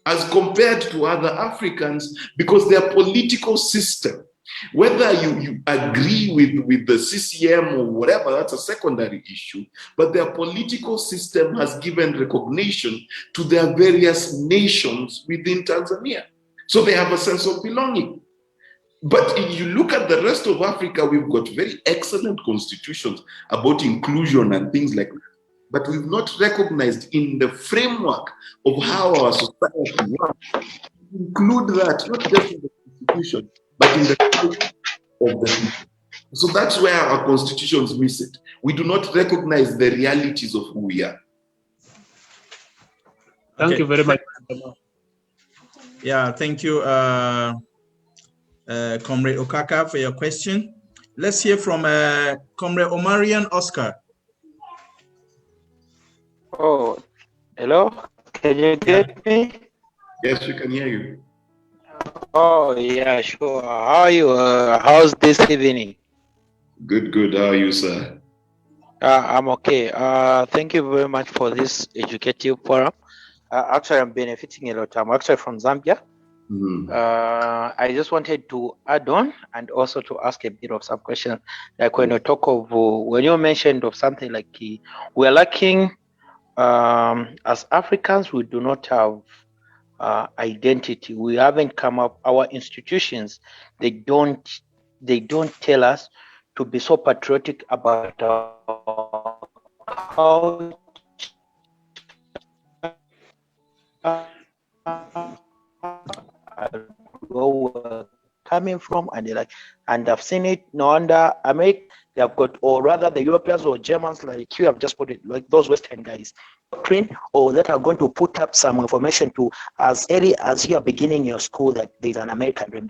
as compared to other Africans, because their political system, whether you agree with the CCM or whatever, that's a secondary issue, but their political system has given recognition to their various nations within Tanzania. So they have a sense of belonging. But if you look at the rest of Africa, we've got very excellent constitutions about inclusion and things like that. But we've not recognized in the framework of how our society works, include that, not just in the constitution, but in the culture of the people. So that's where our constitutions miss it. We do not recognize the realities of who we are. Thank you very much. Yeah, thank you, Comrade Okaka, for your question. Let's hear from Comrade Omarian Oscar. Oh, hello. Can you get me? Yes, we can hear you. Oh, yeah, sure. How are you? How's this evening? Good, good. How are you, sir? I'm okay. Thank you very much for this educative forum. Actually, I'm benefiting a lot. I'm actually from Zambia. Mm-hmm. I just wanted to add on and also to ask a bit of some questions. Like when you talk of, when you mentioned of something like we're lacking, as Africans, we do not have identity. We haven't come up. Our institutions, they don't tell us to be so patriotic about our culture, where we're coming from, and they like, and I've seen it. No wonder America, they have got, or rather the Europeans or Germans, like you have just put it, like those Western guys, train or that are going to put up some information to as early as you are beginning your school that there's an American dream.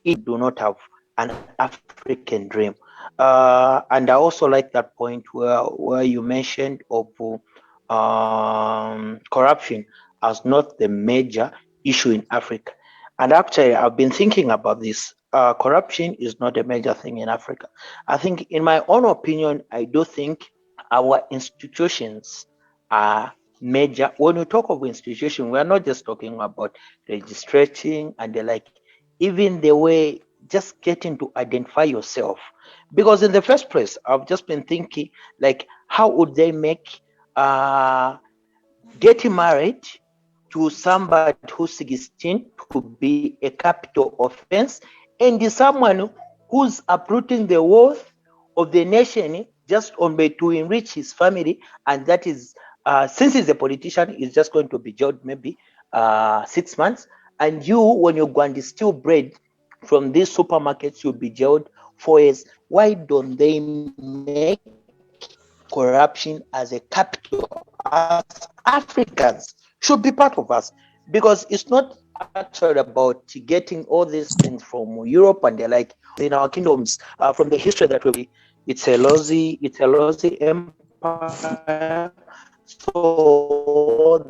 It do not have an African dream. And I also like that point where you mentioned of corruption as not the major issue in Africa. And actually, I've been thinking about this. Corruption is not a major thing in Africa. I think, in my own opinion, I do think our institutions are major. When we talk of institution, we're not just talking about registration and the like, even the way just getting to identify yourself. Because in the first place, I've just been thinking, like, how would they make getting married to somebody who's 16 to be a capital offense, and someone who's uprooting the wealth of the nation just on way to enrich his family, and that is since he's a politician, he's just going to be jailed maybe 6 months, and you, when you go and steal bread from these supermarkets, you'll be jailed 4 years. Why don't they make corruption as a capital? As Africans should be part of us, because it's not actually about getting all these things from Europe and they're like in our kingdoms from the history that we. It's a lousy empire. So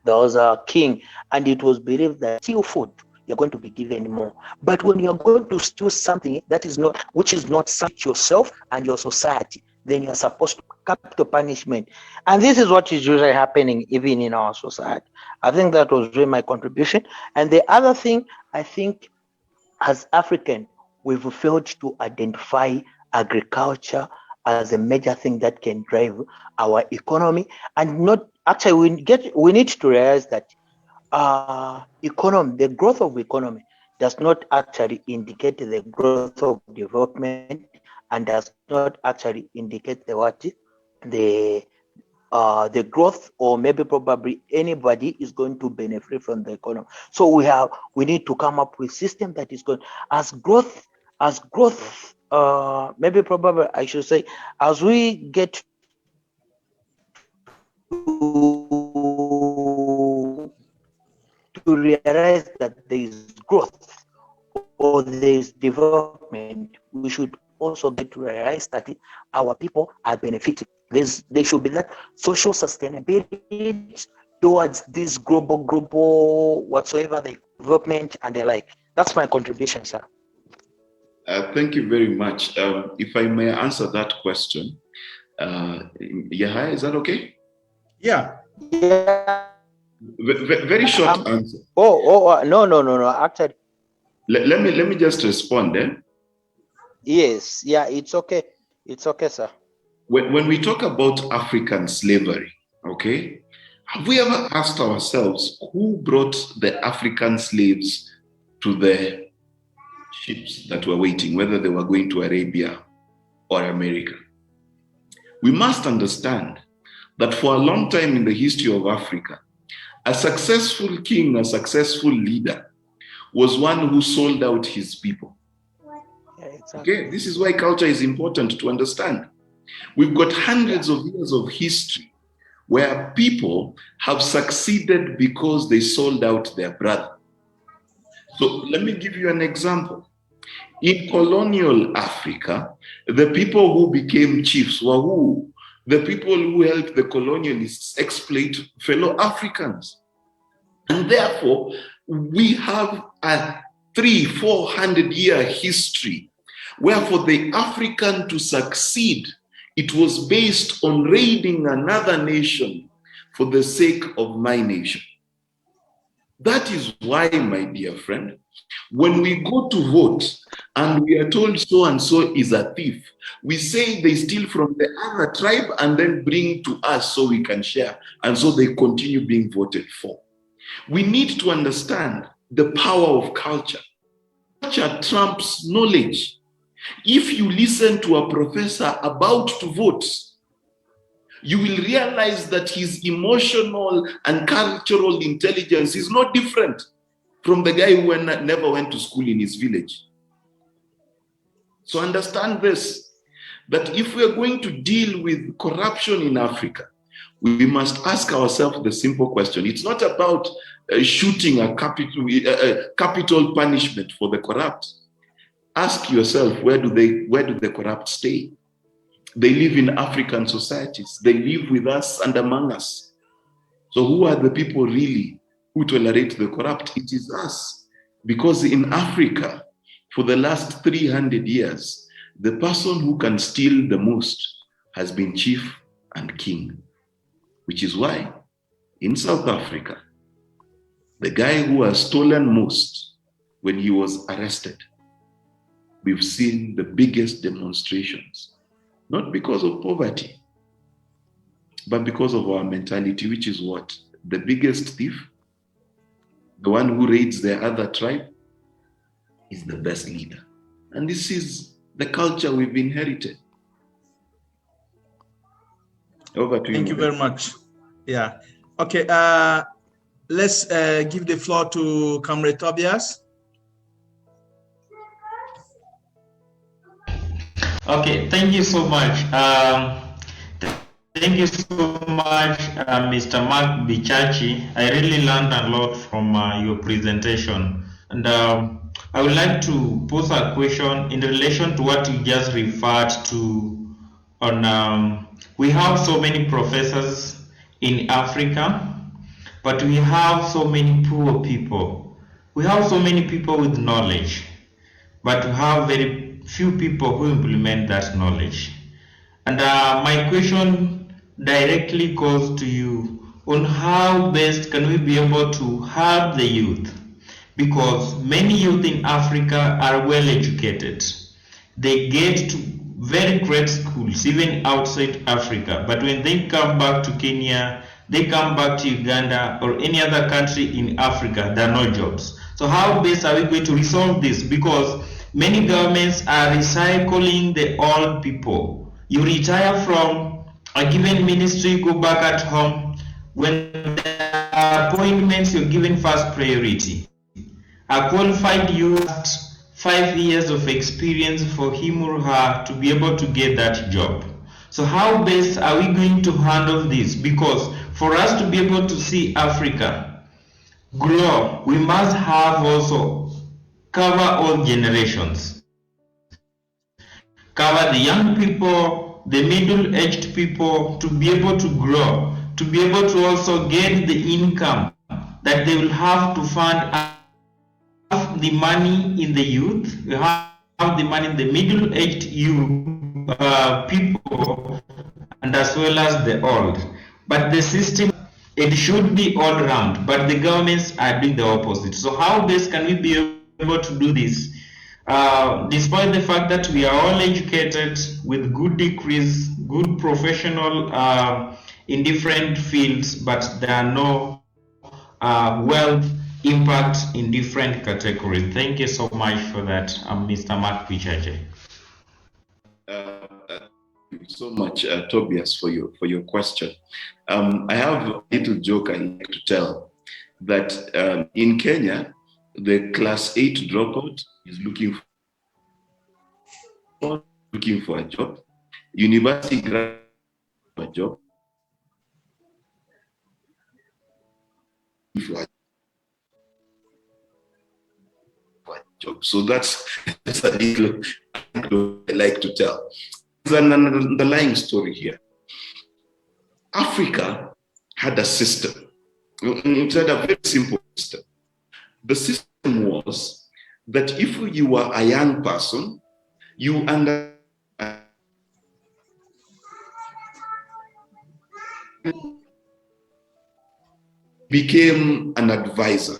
there was a king, and it was believed that steal food, you're going to be given more. But when you're going to steal something that is not, which is not yourself and your society, then you're supposed to capital punishment. And this is what is usually happening even in our society. I think that was really my contribution. And the other thing, I think, as African, we've failed to identify agriculture as a major thing that can drive our economy, and not actually we need to realize that economy, the growth of economy does not actually indicate the growth of development, and does not actually indicate the growth, or maybe probably anybody is going to benefit from the economy. So we need to come up with system that is going as growth, maybe probably I should say, as we get to realize that there is growth or there is development, we should also get to realize that our people are benefiting. There should be that social sustainability towards this global whatsoever the development and the like. That's my contribution, sir. Thank you very much. If I may answer that question, Yahya, is that okay? Yeah. Yeah. Very short answer. No. Actually, let me just respond then. Yes. Yeah. It's okay. It's okay, sir. When we talk about African slavery, okay, have we ever asked ourselves who brought the African slaves to the ships that were waiting, whether they were going to Arabia or America? We must understand that for a long time in the history of Africa, a successful king, a successful leader was one who sold out his people. Yeah, exactly. Okay, this is why culture is important to understand. We've got hundreds of years of history where people have succeeded because they sold out their brother. So let me give you an example. In colonial Africa, the people who became chiefs were who? The people who helped the colonialists exploit fellow Africans. And therefore, we have a 300-400 year history where for the African to succeed, it was based on raiding another nation for the sake of my nation. That is why, my dear friend, when we go to vote and we are told so and so is a thief, we say they steal from the other tribe and then bring to us so we can share, and so they continue being voted for. We need to understand the power of culture. Culture trumps knowledge. If you listen to a professor about to vote, you will realize that his emotional and cultural intelligence is not different from the guy who never went to school in his village. So understand this, that if we are going to deal with corruption in Africa, we must ask ourselves the simple question. It's not about shooting a capital punishment for the corrupt. Ask yourself, where do the corrupt stay? They live in African societies. They live with us and among us. So who are the people really who tolerate the corrupt? It is us. Because in Africa, for the last 300 years, the person who can steal the most has been chief and king. Which is why in South Africa, the guy who has stolen most, when he was arrested, we've seen the biggest demonstrations, not because of poverty, but because of our mentality, which is what? The biggest thief, the one who raids the other tribe, is the best leader. And this is the culture we've inherited. Over to you. Thank you very much. Yeah. Okay. Let's give the floor to Comrade Tobias. Okay, thank you so much. Thank you so much, Mr. Mark Bichachi. I really learned a lot from your presentation. And I would like to pose a question in relation to what you just referred to on, we have so many professors in Africa, but we have so many poor people. We have so many people with knowledge, but we have very few people who implement that knowledge. And my question directly goes to you on how best can we be able to help the youth, because many youth in Africa are well educated. They get to very great schools, even outside Africa, but when they come back to Kenya, they come back to Uganda or any other country in Africa, there are no jobs. So how best are we going to resolve this? Because many governments are recycling the old people. You retire from a given ministry, go back at home. When there are appointments, you're given first priority. A qualified youth, 5 years of experience for him or her to be able to get that job. So how best are we going to handle this? Because for us to be able to see Africa grow, we must have also cover all generations. Cover the young people, the middle-aged people to be able to grow, to be able to also get the income that they will have to fund half the money in the youth, half the money in the middle-aged youth people, and as well as the old. But the system, it should be all round, but the governments are doing the opposite. So how best can we be able to do this? Despite the fact that we are all educated with good degrees, good professional in different fields, but there are no wealth impact in different categories. Thank you so much for that, Mr. Mark Bichachi. Thank you so much, Tobias, for your question. I have a little joke I like to tell that in Kenya, the class 8 dropout is looking for a job. University graduate for a job. So that's a little I like to tell. There's an underlying story here. Africa had a system. It had a very simple system. The system was that if you were a young person, you became an advisor.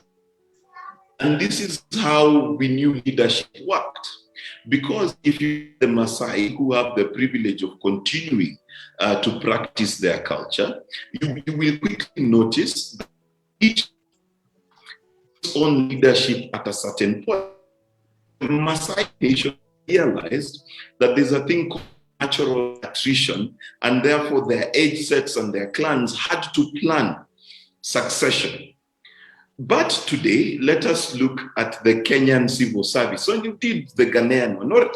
And this is how we knew leadership worked. Because if you the Maasai who have the privilege of continuing to practice their culture, you will quickly notice that each own leadership at a certain point. The Maasai nation realized that there's a thing called natural attrition, and therefore their age sets and their clans had to plan succession. But today, let us look at the Kenyan civil service. So indeed, the Ghanaian one, not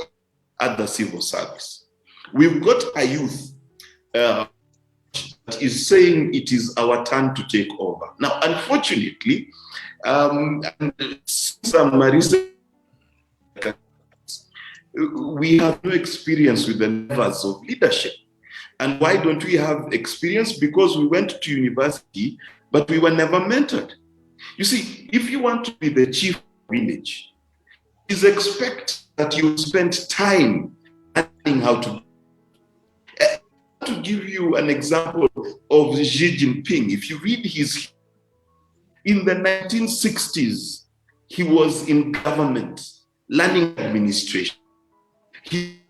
other civil service. We've got a youth that is saying it is our turn to take over. Now, unfortunately, some recent we have no experience with the levels of leadership. And why don't we have experience? Because we went to university, but we were never mentored. You see, if you want to be the chief village, it's expected that you spend time learning how to. To give you an example of Xi Jinping, if you read in the 1960s, he was in government, learning administration. He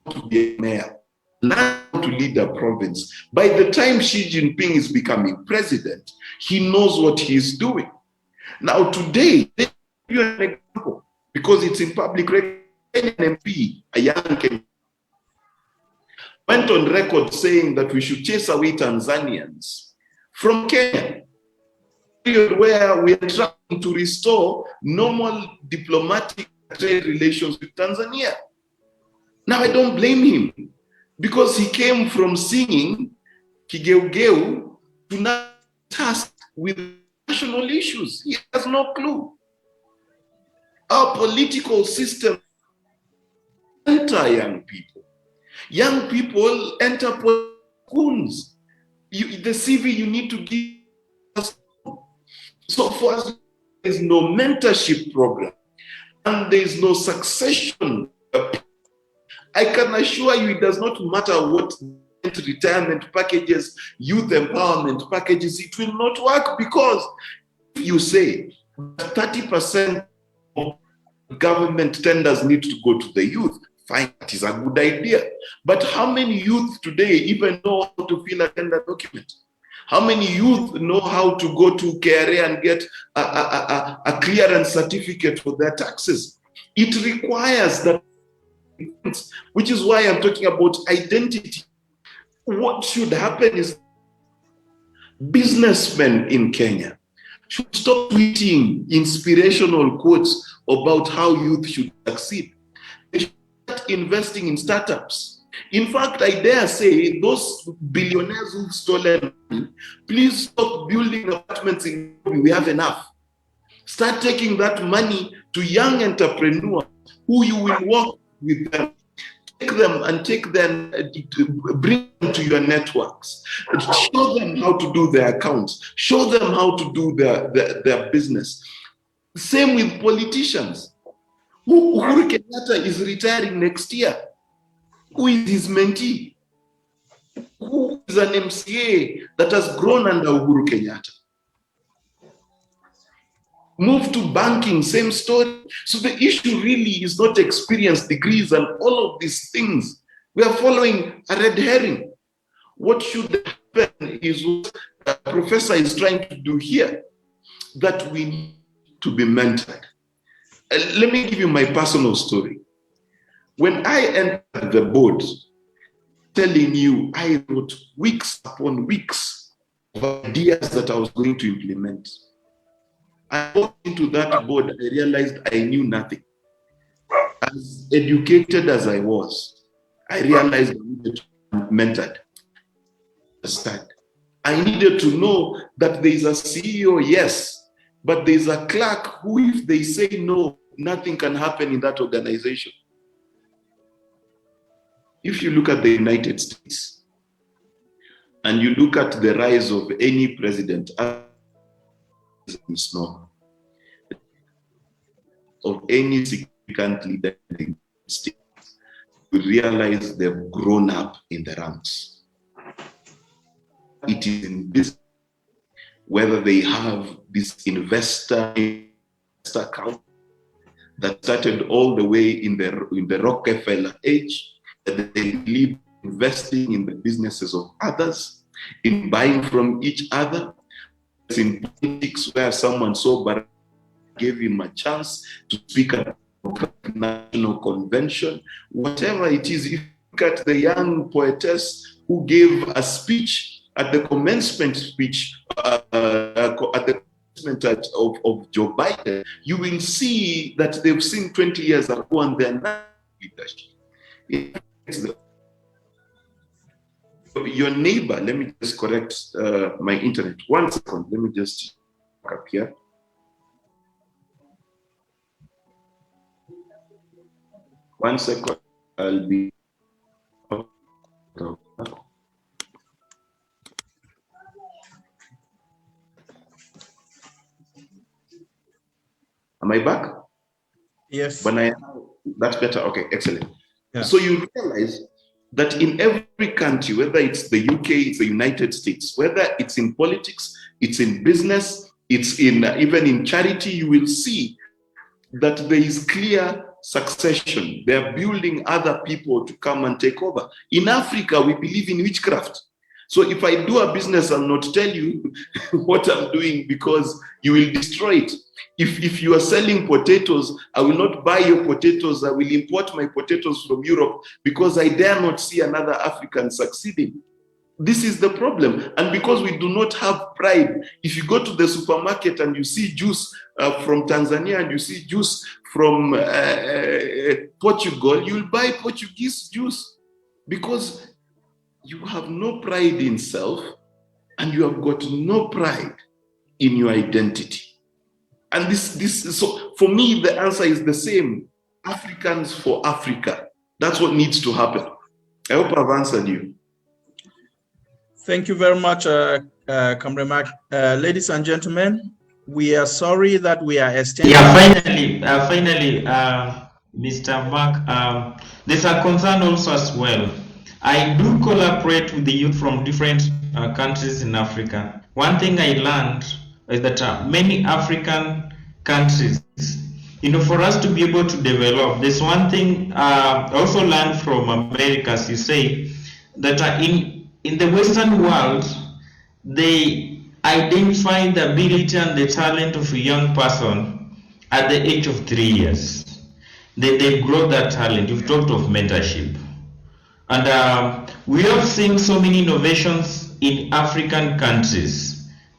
wanted to be a mayor, learn how to lead a province. By the time Xi Jinping is becoming president, he knows what he's doing. Now today, let me give you an example, because it's in public record. An MP, a young Kenyan, went on record saying that we should chase away Tanzanians from Kenya, where we are trying to restore normal diplomatic trade relations with Tanzania. Now, I don't blame him, because he came from singing Kigeugeu to now tasked with national issues. He has no clue. Our political system enter young people. Young people enter schools. The CV you need to give us. So for us, there is no mentorship program, and there is no succession. I can assure you, it does not matter what retirement packages, youth empowerment packages, it will not work, because if you say 30% of government tenders need to go to the youth, fine, that is a good idea. But how many youth today even know how to fill a tender document? How many youth know how to go to KRA and get a clearance certificate for their taxes? It requires that, which is why I'm talking about identity. What should happen is businessmen in Kenya should stop tweeting inspirational quotes about how youth should succeed. They should start investing in startups. In fact, I dare say those billionaires who've stolen money, please stop building apartments in Nairobi. We have enough. Start taking that money to young entrepreneurs who you will work with them. them and bring them to your networks. Show them how to do their accounts. Show them how to do their business. Same with politicians. Uhuru Kenyatta is retiring next year. Who is his mentee? Who is an MCA that has grown under Uhuru Kenyatta? Move to banking, same story. So the issue really is not experience, degrees, and all of these things. We are following a red herring. What should happen is what the professor is trying to do here, that we need to be mentored. Let me give you my personal story. When I entered the board, telling you, I wrote weeks upon weeks of ideas that I was going to implement. I walked into that board, I realized I knew nothing. As educated as I was, I realized I needed to be mentored. I needed to know that there is a CEO, yes, but there is a clerk who, if they say no, nothing can happen in that organization. If you look at the United States and you look at the rise of any president, of any significant leader in the United States, you realize they've grown up in the ranks. It is in business, whether they have this investor account that started all the way in the Rockefeller age, that they believe investing in the businesses of others, in buying from each other. It's in politics where someone so bad gave him a chance to speak at the national convention. Whatever it is, if you look at the young poetess who gave a speech at the commencement speech, at the commencement of Joe Biden, you will see that they've seen 20 years ago and they're not leadership. Your neighbor, let me just correct my internet. 1 second, let me just back up here. One second, I'll be. Am I back? Yes. That's better. Okay, excellent. Yeah. So you realize that in every country, whether it's the UK, it's the United States, whether it's in politics, it's in business, it's in even in charity, you will see that there is clear succession. They are building other people to come and take over. In Africa, we believe in witchcraft. So if I do a business, I'll not tell you what I'm doing because you will destroy it. If you are selling potatoes, I will not buy your potatoes. I will import my potatoes from Europe because I dare not see another African succeeding. This is the problem. And because we do not have pride, if you go to the supermarket and you see juice from Tanzania and you see juice from Portugal, you'll buy Portuguese juice because you have no pride in self and you have got no pride in your identity. And so for me, the answer is the same. Africans for Africa. That's what needs to happen. I hope I've answered you. Thank you very much, Comrade Mark. Ladies and gentlemen, we are sorry that we are extending. Yeah, finally, Mr. Mark, there's a concern also as well. I do collaborate with the youth from different countries in Africa. One thing I learned is that many African countries, for us to be able to develop, there's one thing I also learned from America, as you say, that in the Western world, they identify the ability and the talent of a young person at the age of 3 years. They grow that talent. You've talked of mentorship. And we have seen so many innovations in African countries.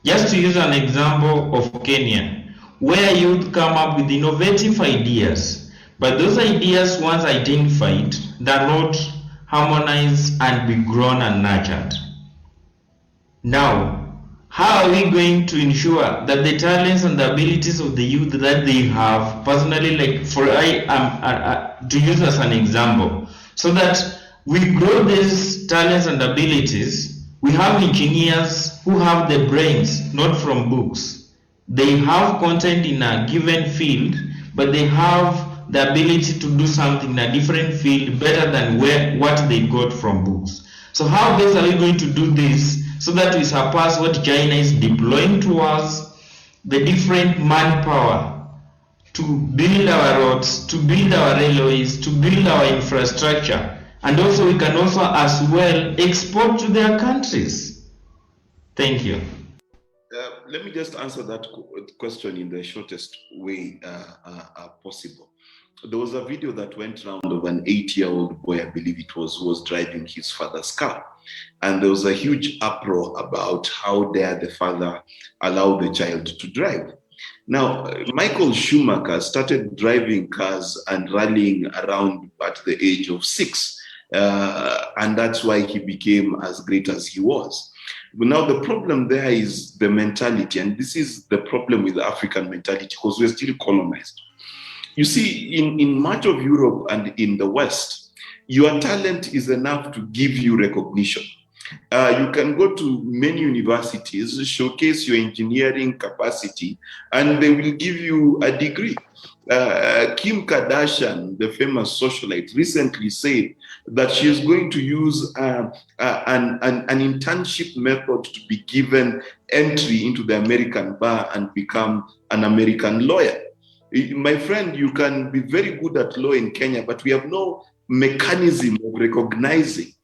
Just to use an example of Kenya, where youth come up with innovative ideas, but those ideas, once identified, they're not harmonized and be grown and nurtured. Now, how are we going to ensure that the talents and the abilities of the youth that they have, personally, like to use as an example, so that we grow these talents and abilities. We have engineers who have the brains, not from books. They have content in a given field, but they have the ability to do something in a different field better than what they got from books. So how best are we going to do this so that we surpass what China is deploying to us, the different manpower to build our roads, to build our railways, to build our infrastructure, and also we can also as well export to their countries. Thank you. Let me just answer that question in the shortest way possible. There was a video that went around of an 8-year-old boy, I believe it was, who was driving his father's car. And there was a huge uproar about how dare the father allow the child to drive. Now, Michael Schumacher started driving cars and rallying around at the age of 6. And that's why he became as great as he was. But now the problem there is the mentality. And this is the problem with the African mentality, because we're still colonized. You see, in much of Europe and in the West, your talent is enough to give you recognition. You can go to many universities, showcase your engineering capacity, and they will give you a degree. Kim Kardashian, the famous socialite, recently said that she is going to use an internship method to be given entry into the American bar and become an American lawyer. My friend, you can be very good at law in Kenya, but we have no mechanism of recognizing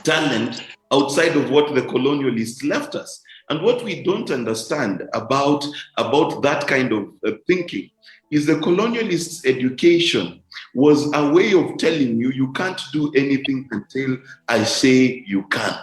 talent outside of what the colonialists left us. And what we don't understand about that kind of thinking is the colonialists' education was a way of telling you, you can't do anything until I say you can.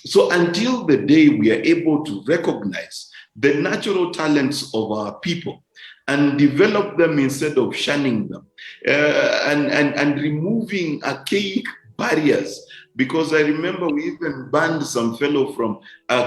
So until the day we are able to recognize the natural talents of our people and develop them instead of shunning them, and removing archaic barriers. Because I remember we even banned some fellow from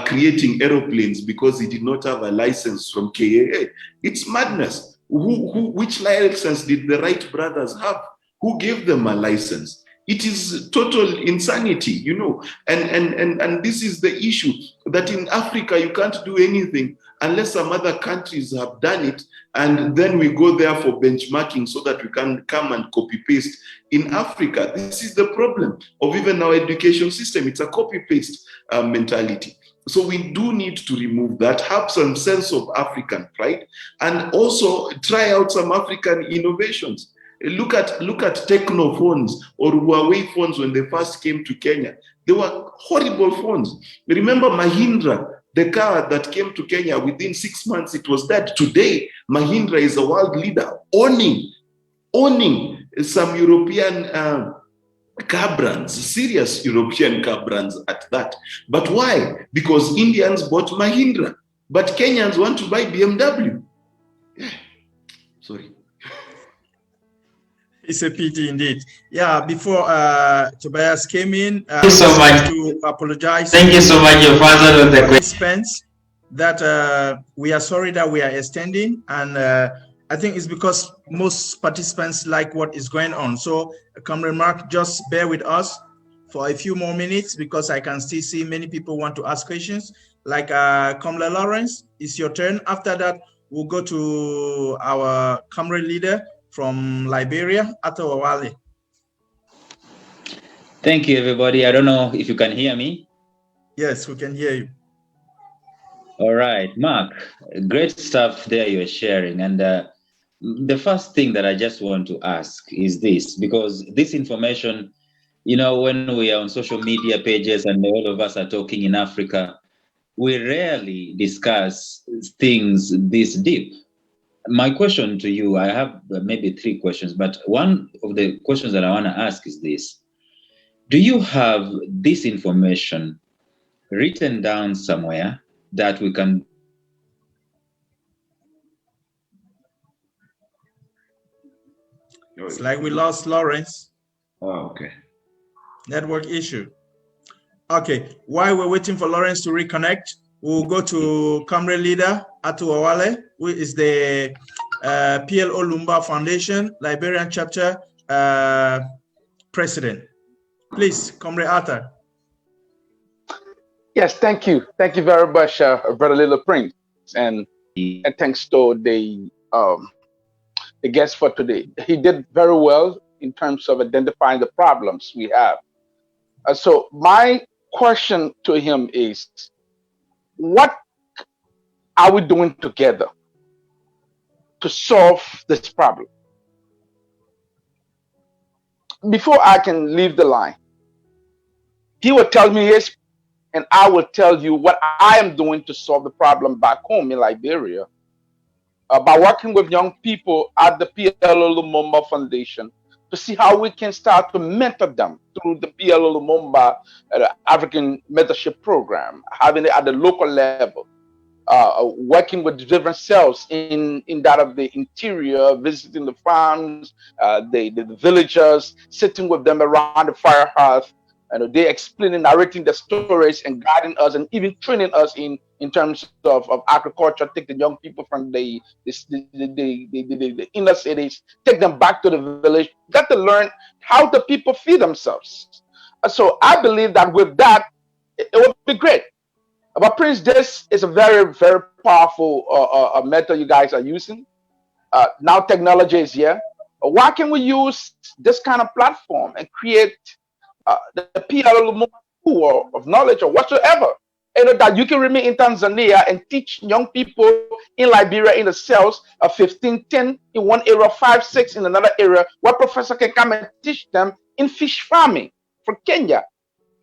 creating aeroplanes because he did not have a license from KAA. It's madness. Which license did the Wright brothers have? Who gave them a license? It is total insanity, you know. And this is the issue, that in Africa you can't do anything unless some other countries have done it, and then we go there for benchmarking so that we can come and copy-paste. In Africa, this is the problem of even our education system. It's a copy-paste mentality. So we do need to remove that, have some sense of African pride, and also try out some African innovations. Look at Techno phones or Huawei phones when they first came to Kenya. They were horrible phones. Remember Mahindra, the car that came to Kenya, within 6 months it was dead. Today, Mahindra is a world leader, owning some European car brands, serious European car brands at that. But why? Because Indians bought Mahindra, but Kenyans want to buy BMW. Yeah. Sorry. It's a pity indeed. Yeah, before Tobias came in, thank you so much. To apologize. Thank you so much, your father, of the participants, that we are sorry that we are extending, and I think it's because most participants like what is going on. So, Comrade Mark, just bear with us for a few more minutes, because I can still see many people want to ask questions. Like Comrade Lawrence, it's your turn. After that, we'll go to our Comrade leader from Liberia, Ato Awale. Thank you, everybody. I don't know if you can hear me. Yes, we can hear you. All right, Mark, great stuff there you're sharing. And the first thing that I just want to ask is this, because this information, you know, when we are on social media pages and all of us are talking in Africa, we rarely discuss things this deep. My question to you, I have maybe 3 questions, but one of the questions that I want to ask is this. Do you have this information written down somewhere that we can... It's like we lost Lawrence. Oh, okay. Network issue. Okay, while we're waiting for Lawrence to reconnect, we'll go to Comrade Leader Ato Awale, who is the PLO Lumumba Foundation Liberian chapter president. Please, Comrade Arthur. Yes, thank you. Thank you very much, Brother Little Prince. And thanks to the guest for today. He did very well in terms of identifying the problems we have. So my question to him is, what are we doing together to solve this problem? Before I can leave the line, he will tell me his, and I will tell you what I am doing to solve the problem back home in Liberia. By working with young people at the PLO Lumumba Foundation to see how we can start to mentor them through the PLO Lumumba African Mentorship Program, having it at the local level, working with different cells in that of the interior, visiting the farms, the villagers, sitting with them around the fire hearth, and they explaining, narrating the stories and guiding us and even training us in terms of agriculture, take the young people from the inner cities, take them back to the village, get to learn how the people feed themselves. So I believe that with that, it would be great. But Prince, this is a very, very powerful method you guys are using. Now technology is here. Why can we use this kind of platform and create the PLO pool of knowledge or whatsoever? You know, that you can remain in Tanzania and teach young people in Liberia in the cells of 15, 10 in one area, 5, 6 in another area, where professor can come and teach them in fish farming for Kenya,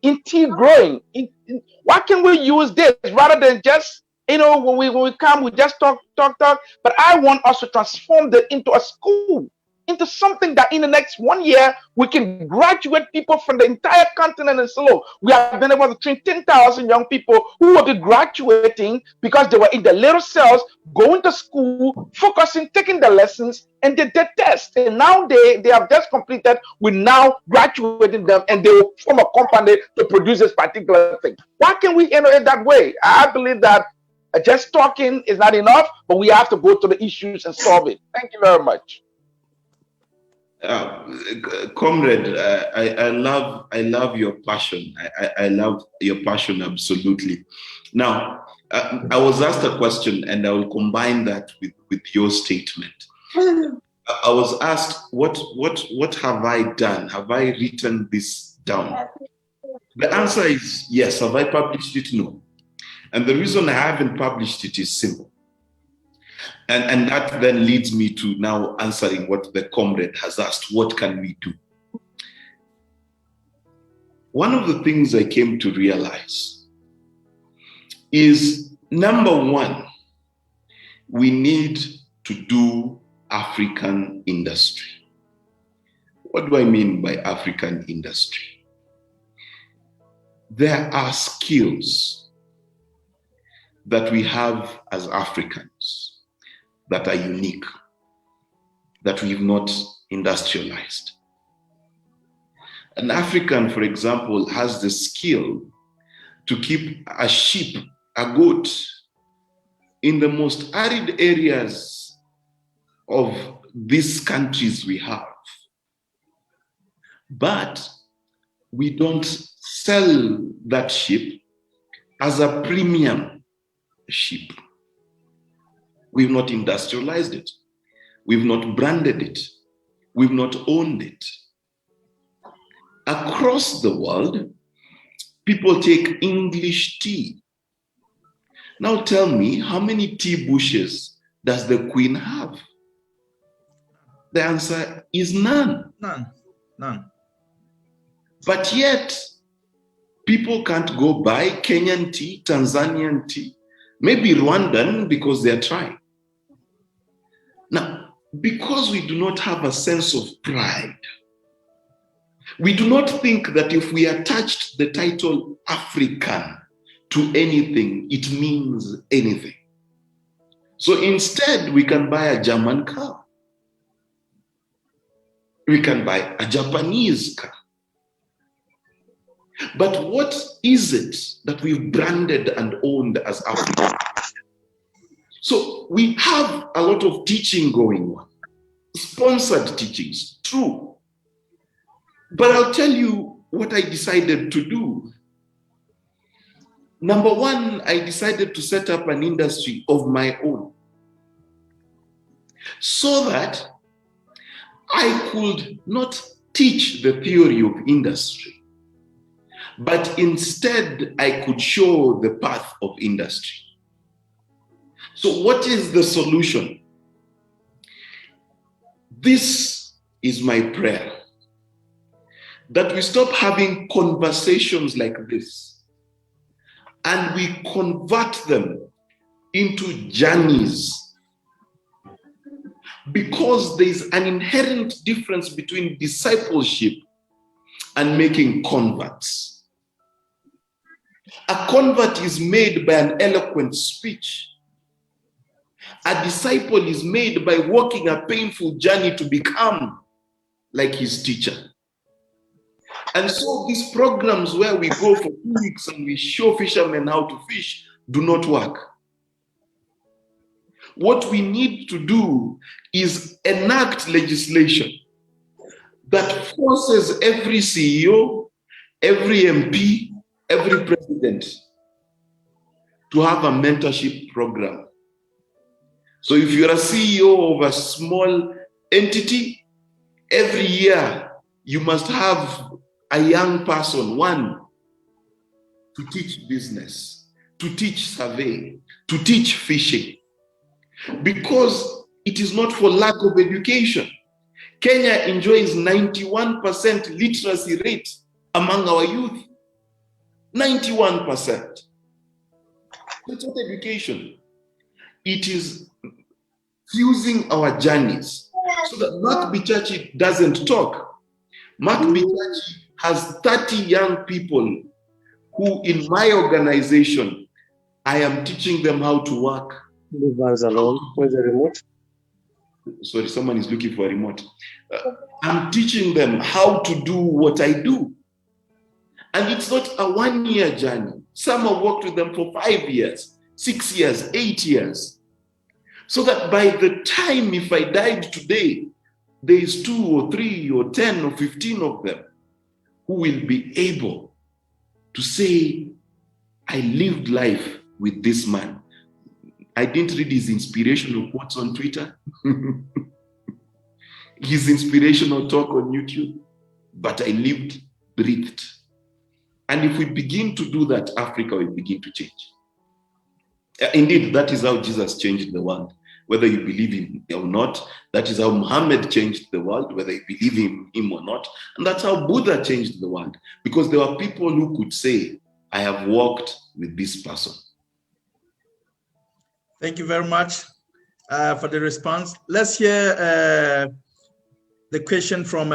in tea growing. Why can we use this rather than just, you know, when we come, we just talk. But I want us to transform that into a school, into something that in the next 1 year, we can graduate people from the entire continent and so we have been able to train 10,000 young people who will be graduating because they were in the little cells, going to school, focusing, taking the lessons, and they did tests. And now they have just completed, we're now graduating them and they will form a company to produce this particular thing. Why can we innovate that way? I believe that just talking is not enough, but we have to go to the issues and solve it. Thank you very much. Comrade, I love your passion. I love your passion absolutely. Now, I was asked a question, and I will combine that with your statement. I was asked, what have I done? Have I written this down? The answer is yes. Have I published it? No. And the reason I haven't published it is simple. And that then leads me to now answering what the comrade has asked. What can we do? One of the things I came to realize is, number one, we need to do African industry. What do I mean by African industry? There are skills that we have as Africans that are unique, that we've not industrialized. An African, for example, has the skill to keep a sheep, a goat, in the most arid areas of these countries we have. But we don't sell that sheep as a premium sheep. We've not industrialized it. We've not branded it. We've not owned it. Across the world, people take English tea. Now tell me, how many tea bushes does the Queen have? The answer is none. None. But yet, people can't go buy Kenyan tea, Tanzanian tea, maybe Rwandan, because they're trying. Now, because we do not have a sense of pride, we do not think that if we attached the title African to anything, it means anything. So instead, we can buy a German car. We can buy a Japanese car. But what is it that we've branded and owned as African? So we have a lot of teaching going on, sponsored teachings, true. But I'll tell you, what I decided to do. Number one, I decided to set up an industry of my own so that I could not teach the theory of industry, but instead I could show the path of industry. So what is the solution? This is my prayer, that we stop having conversations like this and we convert them into journeys, because there is an inherent difference between discipleship and making converts. A convert is made by an eloquent speech. A disciple is made by walking a painful journey to become like his teacher. And so these programs where we go for 2 weeks and we show fishermen how to fish do not work. What we need to do is enact legislation that forces every CEO, every MP, every president to have a mentorship program. So if you're a CEO of a small entity, every year you must have a young person, one, to teach business, to teach survey, to teach fishing. Because it is not for lack of education. Kenya enjoys 91% literacy rate among our youth. 91%. It's not education. It is fusing our journeys so that Mark Bichachi doesn't talk. Mark Bichachi has 30 young people who in my organization, I am teaching them how to work. Leave us alone. Where's the remote? Sorry, someone is looking for a remote. I'm teaching them how to do what I do. And it's not a 1-year journey. Some have worked with them for 5 years, 6 years, 8 years. So that by the time, if I died today, there is 2 or 3 or 10 or 15 of them who will be able to say, I lived life with this man. I didn't read his inspirational quotes on Twitter, his inspirational talk on YouTube, but I lived, breathed. And if we begin to do that, Africa will begin to change. Indeed, that is how Jesus changed the world. Whether you believe in him or not, that is how Muhammad changed the world, whether you believe in him or not. And that's how Buddha changed the world, because there were people who could say, I have walked with this person. Thank you very much for the response. Let's hear the question from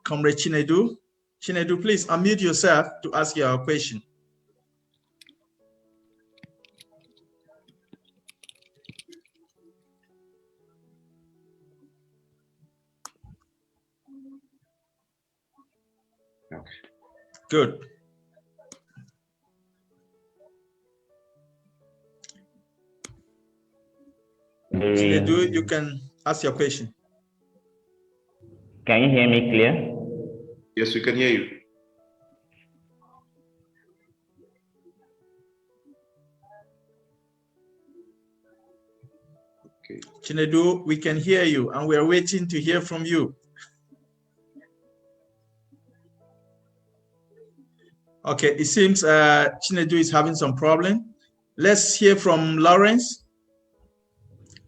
Comrade Chinedu. Chinedu, please unmute yourself to ask your question. Okay. Good. Chinedu, you can ask your question. Can you hear me clear? Yes, we can hear you. Okay. Chinedu, we can hear you, and we are waiting to hear from you. Okay, it seems Chinedu is having some problem. Let's hear from Lawrence.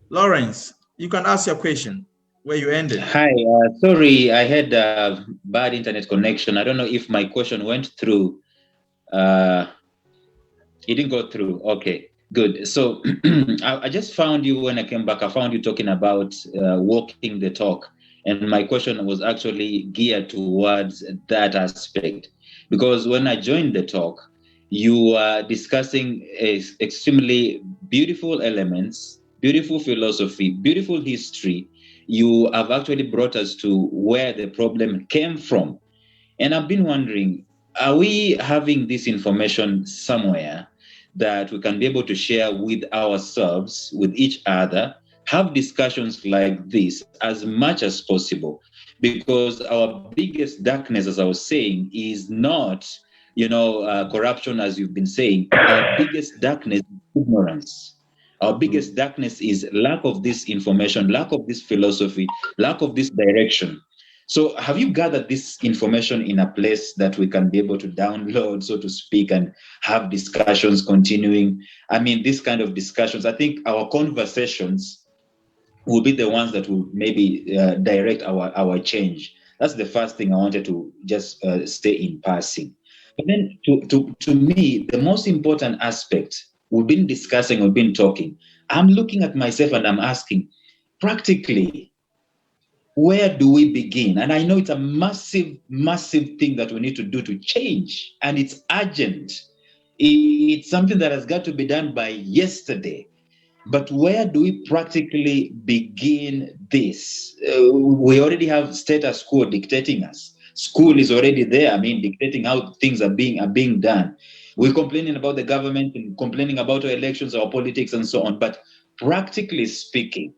Lawrence, you can ask your question where you ended. Hi, sorry, I had a bad internet connection. I don't know if my question went through. It didn't go through. Okay, good. So I just found you when I came back. I found you talking about walking the talk. And my question was actually geared towards that aspect. Because when I joined the talk, you were discussing extremely beautiful elements, beautiful philosophy, beautiful history. You have actually brought us to where the problem came from. And I've been wondering, are we having this information somewhere that we can be able to share with ourselves, with each other, have discussions like this as much as possible? because our biggest darkness, as I was saying, is not, corruption, as you've been saying. Our biggest darkness is ignorance. Our biggest darkness is lack of this information, lack of this philosophy, lack of this direction. So have you gathered this information in a place that we can be able to download, so to speak, and have discussions continuing? I mean, this kind of discussions, I think our conversations will be the ones that will maybe direct our change. That's the first thing I wanted to just stay in passing. But then to me, the most important aspect, we've been discussing, we've been talking, I'm looking at myself and I'm asking, practically, where do we begin? And I know it's a massive, massive thing that we need to do to change, and it's urgent. It's something that has got to be done by yesterday. But where do we practically begin this? We already have status quo dictating us. School is already there, dictating how things are being done. We're complaining about the government and complaining about our elections, our politics, and so on. But practically speaking,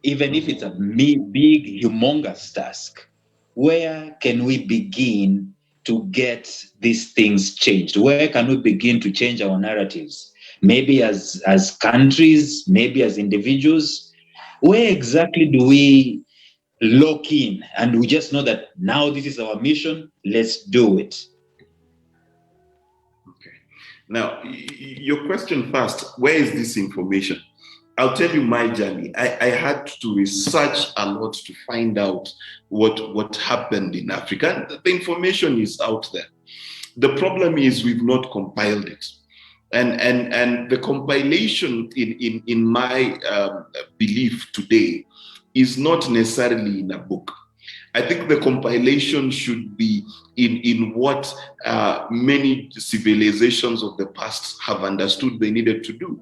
even if it's a big, humongous task, where can we begin to get these things changed? Where can we begin to change our narratives? Maybe as countries, maybe as individuals. Where exactly do we lock in and we just know that now this is our mission, let's do it? Okay. Now, your question first, where is this information? I'll tell you my journey. I had to research a lot to find out what happened in Africa. And the information is out there. The problem is we've not compiled it. And the compilation in my belief today is not necessarily in a book. I think the compilation should be in what many civilizations of the past have understood they needed to do.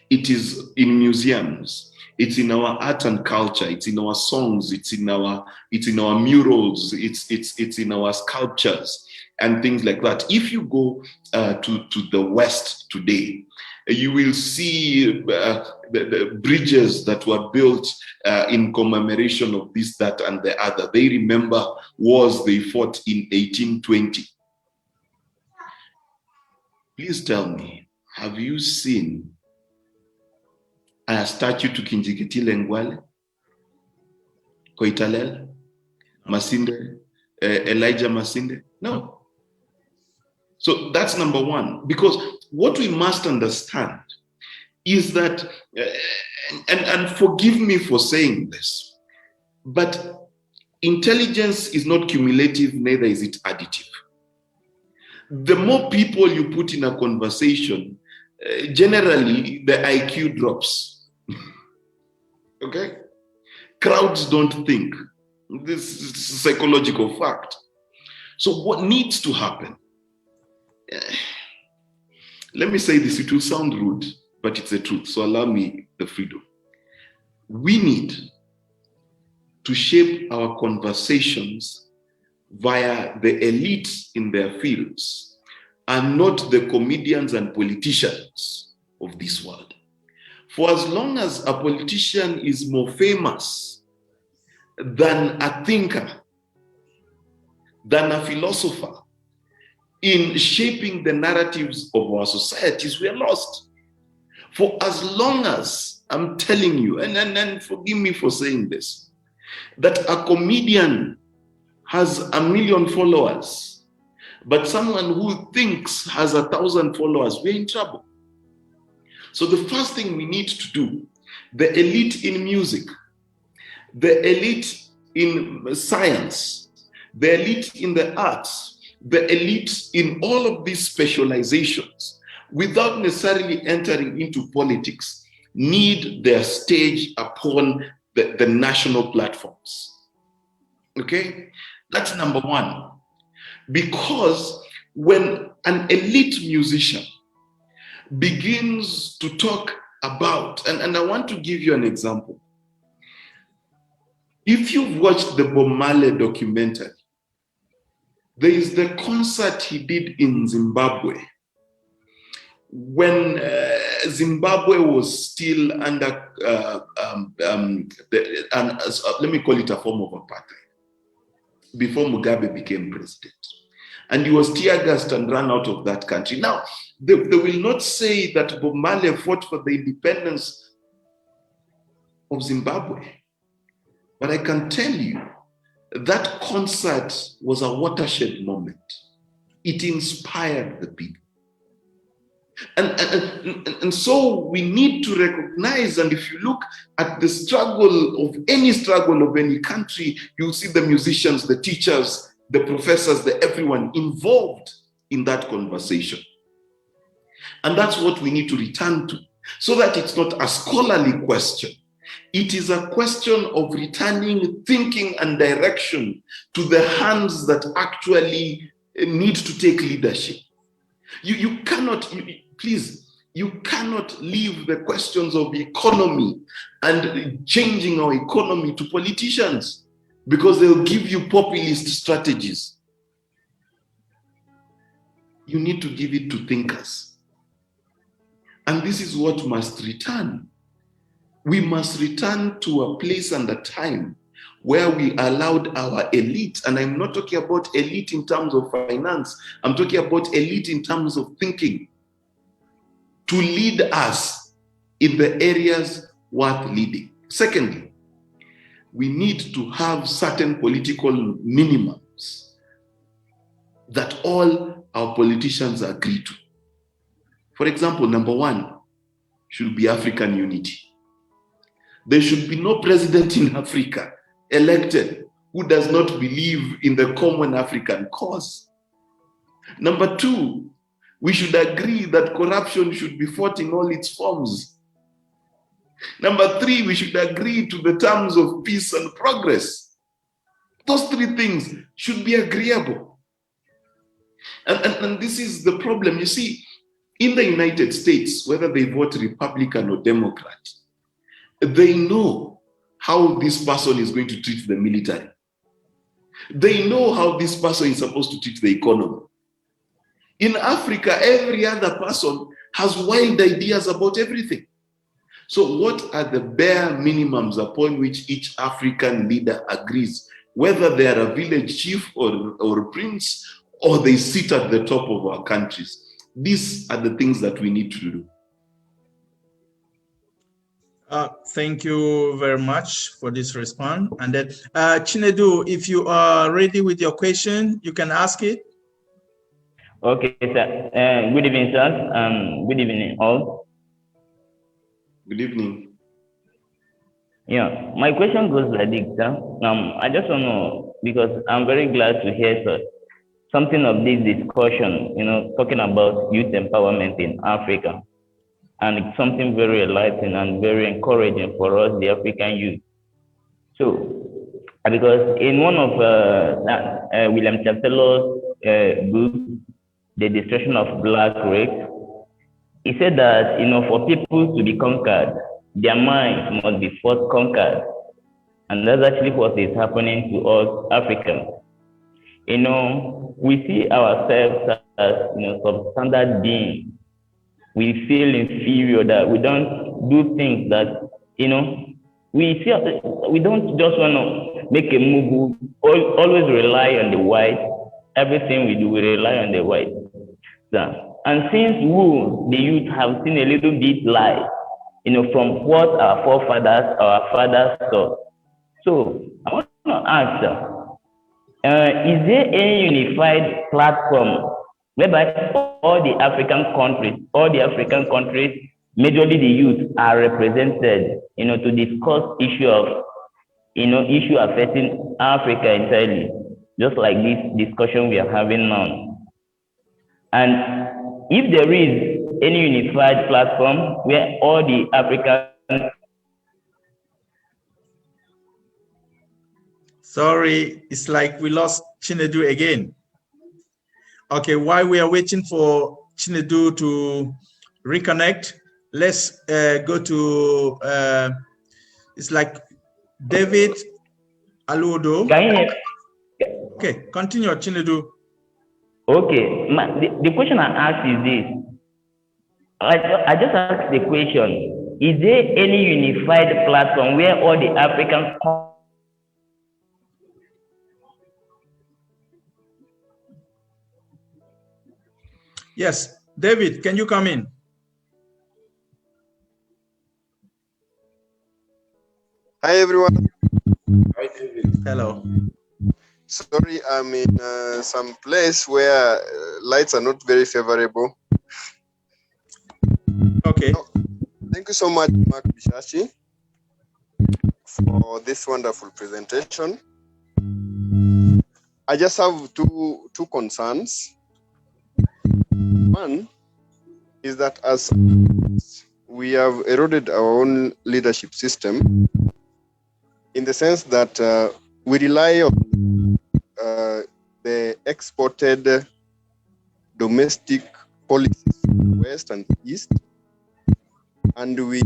It is in museums. It's in our art and culture. It's in our songs. It's in our murals. It's in our sculptures and things like that. If you go to the West today, you will see the bridges that were built in commemoration of this, that, and the other. They remember wars they fought in 1820. Please tell me, have you seen a statue to Kinjekitile Ngwale, Koitalel, Masinde, Elijah Masinde? No. So that's number one, because what we must understand is that, and forgive me for saying this, but intelligence is not cumulative, neither is it additive. The more people you put in a conversation, generally the IQ drops. Okay? Crowds don't think. This is a psychological fact. So what needs to happen? Let me say this, it will sound rude, but it's the truth, so allow me the freedom. We need to shape our conversations via the elites in their fields and not the comedians and politicians of this world. For as long as a politician is more famous than a thinker, than a philosopher, in shaping the narratives of our societies, we are lost. For as long as, I'm telling you, and forgive me for saying this, that a comedian has 1 million followers, but someone who thinks has 1,000 followers, we're in trouble. So the first thing we need to do, the elite in music, the elite in science, the elite in the arts, the elite in all of these specializations, without necessarily entering into politics, need their stage upon the national platforms. Okay? That's number one. Because when an elite musician begins to talk about, and I want to give you an example. If you've watched the Bob Marley documentary, there is the concert he did in Zimbabwe when Zimbabwe was still under, let me call it a form of apartheid. before Mugabe became president. And he was tear gassed and ran out of that country. Now, they will not say that Bob Marley fought for the independence of Zimbabwe. But I can tell you that concert was a watershed moment. It inspired the people. And so we need to recognize, and if you look at the struggle of any country, you'll see the musicians, the teachers, the professors, everyone involved in that conversation. And that's what we need to return to, so that it's not a scholarly question. It is a question of returning thinking and direction to the hands that actually need to take leadership. You cannot leave the questions of economy and changing our economy to politicians, because they'll give you populist strategies. You need to give it to thinkers. And this is what must return. We must return to a place and a time where we allowed our elite, and I'm not talking about elite in terms of finance, I'm talking about elite in terms of thinking, to lead us in the areas worth leading. Secondly, we need to have certain political minimums that all our politicians agree to. For example, number one should be African unity. There should be no president in Africa elected who does not believe in the common African cause. Number two, we should agree that corruption should be fought in all its forms. Number three, we should agree to the terms of peace and progress. Those three things should be agreeable. And this is the problem. You see, in the United States, whether they vote Republican or Democrat, they know how this person is going to treat the military. They know how this person is supposed to treat the economy. In Africa, every other person has wild ideas about everything. So what are the bare minimums upon which each African leader agrees, whether they are a village chief or a prince, or they sit at the top of our countries? These are the things that we need to do. Thank you very much for this response. And then, Chinedu, if you are ready with your question, you can ask it. Okay, sir. Good evening, sir. Good evening, all. Good evening. Yeah, my question goes like this, sir. I just want to know, because I'm very glad to hear, sir, something of this discussion, talking about youth empowerment in Africa. And it's something very enlightening and very encouraging for us, the African youth. So, because in one of William Chapter's book, The Destruction of Black Race, he said that, for people to be conquered, their minds must be first conquered. And that's actually what is happening to us Africans. We see ourselves as, substandard beings. We feel inferior, that we don't do things that, we don't just want to make a move, always rely on the white. Everything we do, we rely on the white. And since the youth have seen a little bit light, from what our forefathers, our fathers saw. So I want to ask, is there any unified platform whereby all the African countries, majorly the youth, are represented, to discuss issue affecting Africa entirely, just like this discussion we are having now? And if there is any unified platform where all the African... Sorry, it's like we lost Chinedu again. Okay, while we are waiting for Chinedu to reconnect, let's go to, it's like David Aluodo. Okay, continue, Chinedu. Okay, the question I asked is this. I just asked the question, is there any unified platform where all the African... Yes, David, can you come in? Hi, everyone. Hi, David. Hello. Sorry, I'm in some place where lights are not very favorable. Okay. Oh, thank you so much, Mark Bichachi, for this wonderful presentation. I just have two concerns. One is that as we have eroded our own leadership system, in the sense that we rely on the exported domestic policies from the West and the East, and we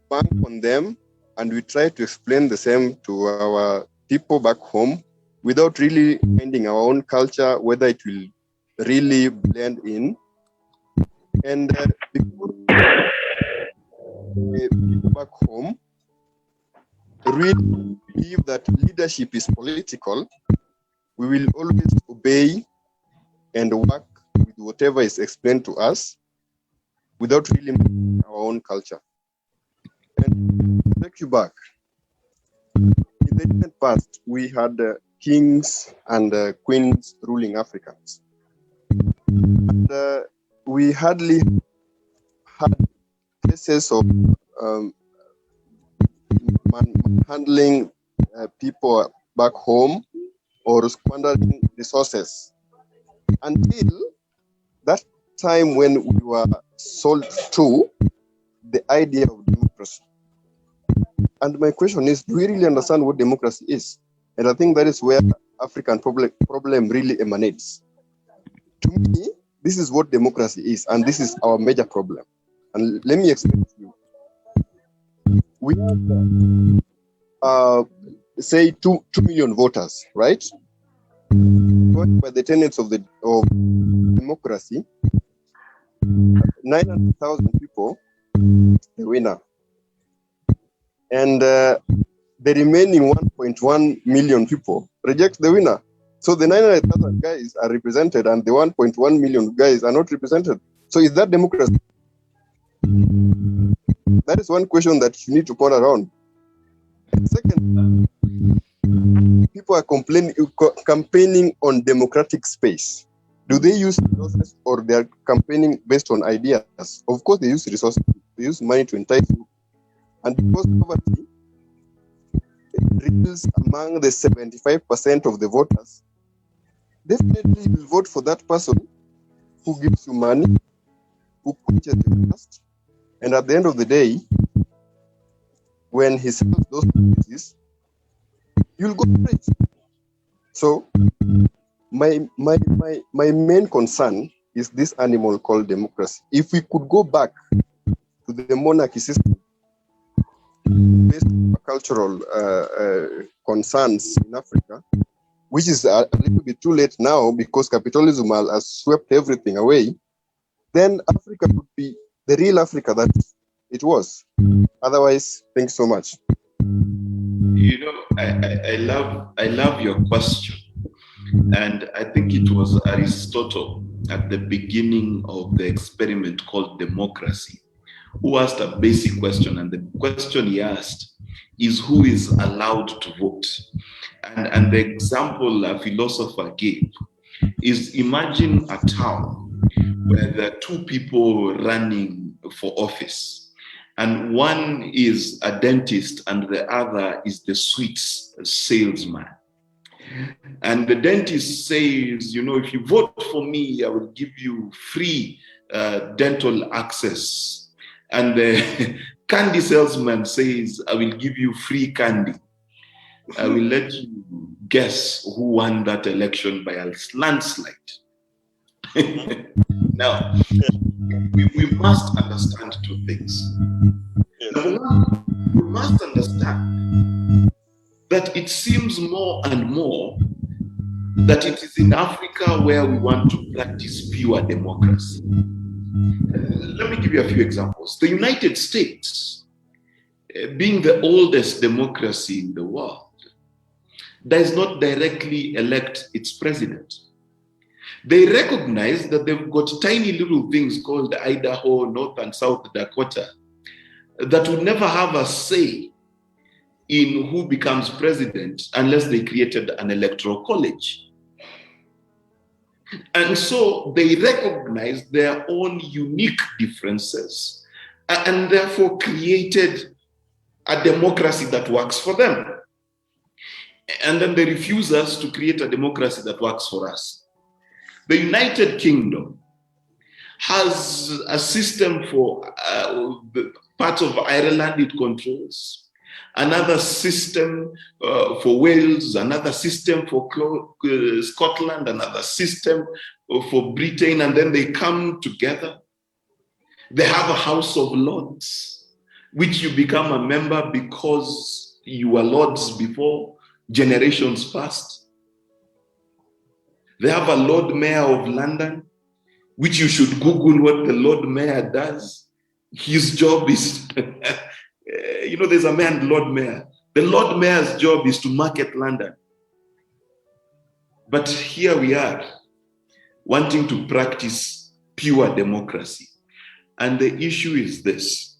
bank on them, and we try to explain the same to our people back home without really finding our own culture, whether it will really blend in. And because people back home really believe that leadership is political, we will always obey and work with whatever is explained to us without really making our own culture. And to take you back, in the recent past, we had kings and queens ruling Africans. And we hardly had cases of handling people back home or squandering resources until that time when we were sold to the idea of democracy. And my question is, do we really understand what democracy is? And I think that is where African problem really emanates. To me, this is what democracy is, and this is our major problem. And let me explain to you. We have, say, 2 million voters, right? By the tenets of democracy, 900,000 people, the winner. And the remaining 1.1 million people reject the winner. So the 900,000 guys are represented and the 1.1 million guys are not represented. So is that democracy? That is one question that you need to put around. And second, people are campaigning on democratic space. Do they use resources or they are campaigning based on ideas? Of course, they use resources. They use money to entice you. And because poverty reaches among the 75% of the voters, definitely you will vote for that person who gives you money, who quenches your thirst, and at the end of the day, when he sells those policies, you'll go straight. So my main concern is this animal called democracy. If we could go back to the monarchy system based on cultural concerns in Africa, which is a little bit too late now because capitalism has swept everything away, then Africa would be the real Africa that it was. Otherwise, thanks so much. You know, I love your question. And I think it was Aristotle at the beginning of the experiment called democracy who asked a basic question. And the question he asked is, who is allowed to vote? And the example a philosopher gave is, imagine a town where there are 2 people running for office. And one is a dentist and the other is the sweets salesman. And the dentist says, you know, if you vote for me, I will give you free dental access. And the candy salesman says, I will give you free candy. I will let you guess who won that election by a landslide. Now, we must understand 2 things. Number one, we must understand that it seems more and more that it is in Africa where we want to practice pure democracy. Let me give you a few examples. The United States, being the oldest democracy in the world, does not directly elect its president. They recognize that they've got tiny little things called Idaho, North and South Dakota that would never have a say in who becomes president unless they created an electoral college. And so they recognize their own unique differences and therefore created a democracy that works for them. And then they refuse us to create a democracy that works for us. The United Kingdom has a system for the parts of Ireland it controls, another system for Wales, another system for Scotland, another system for Britain, and then they come together. They have a House of Lords, which you become a member because you were lords before, generations past. They have a Lord Mayor of London, which you should Google what the Lord Mayor does. His job is, there's a man, Lord Mayor. The Lord Mayor's job is to market London. But here we are, wanting to practice pure democracy. And the issue is this.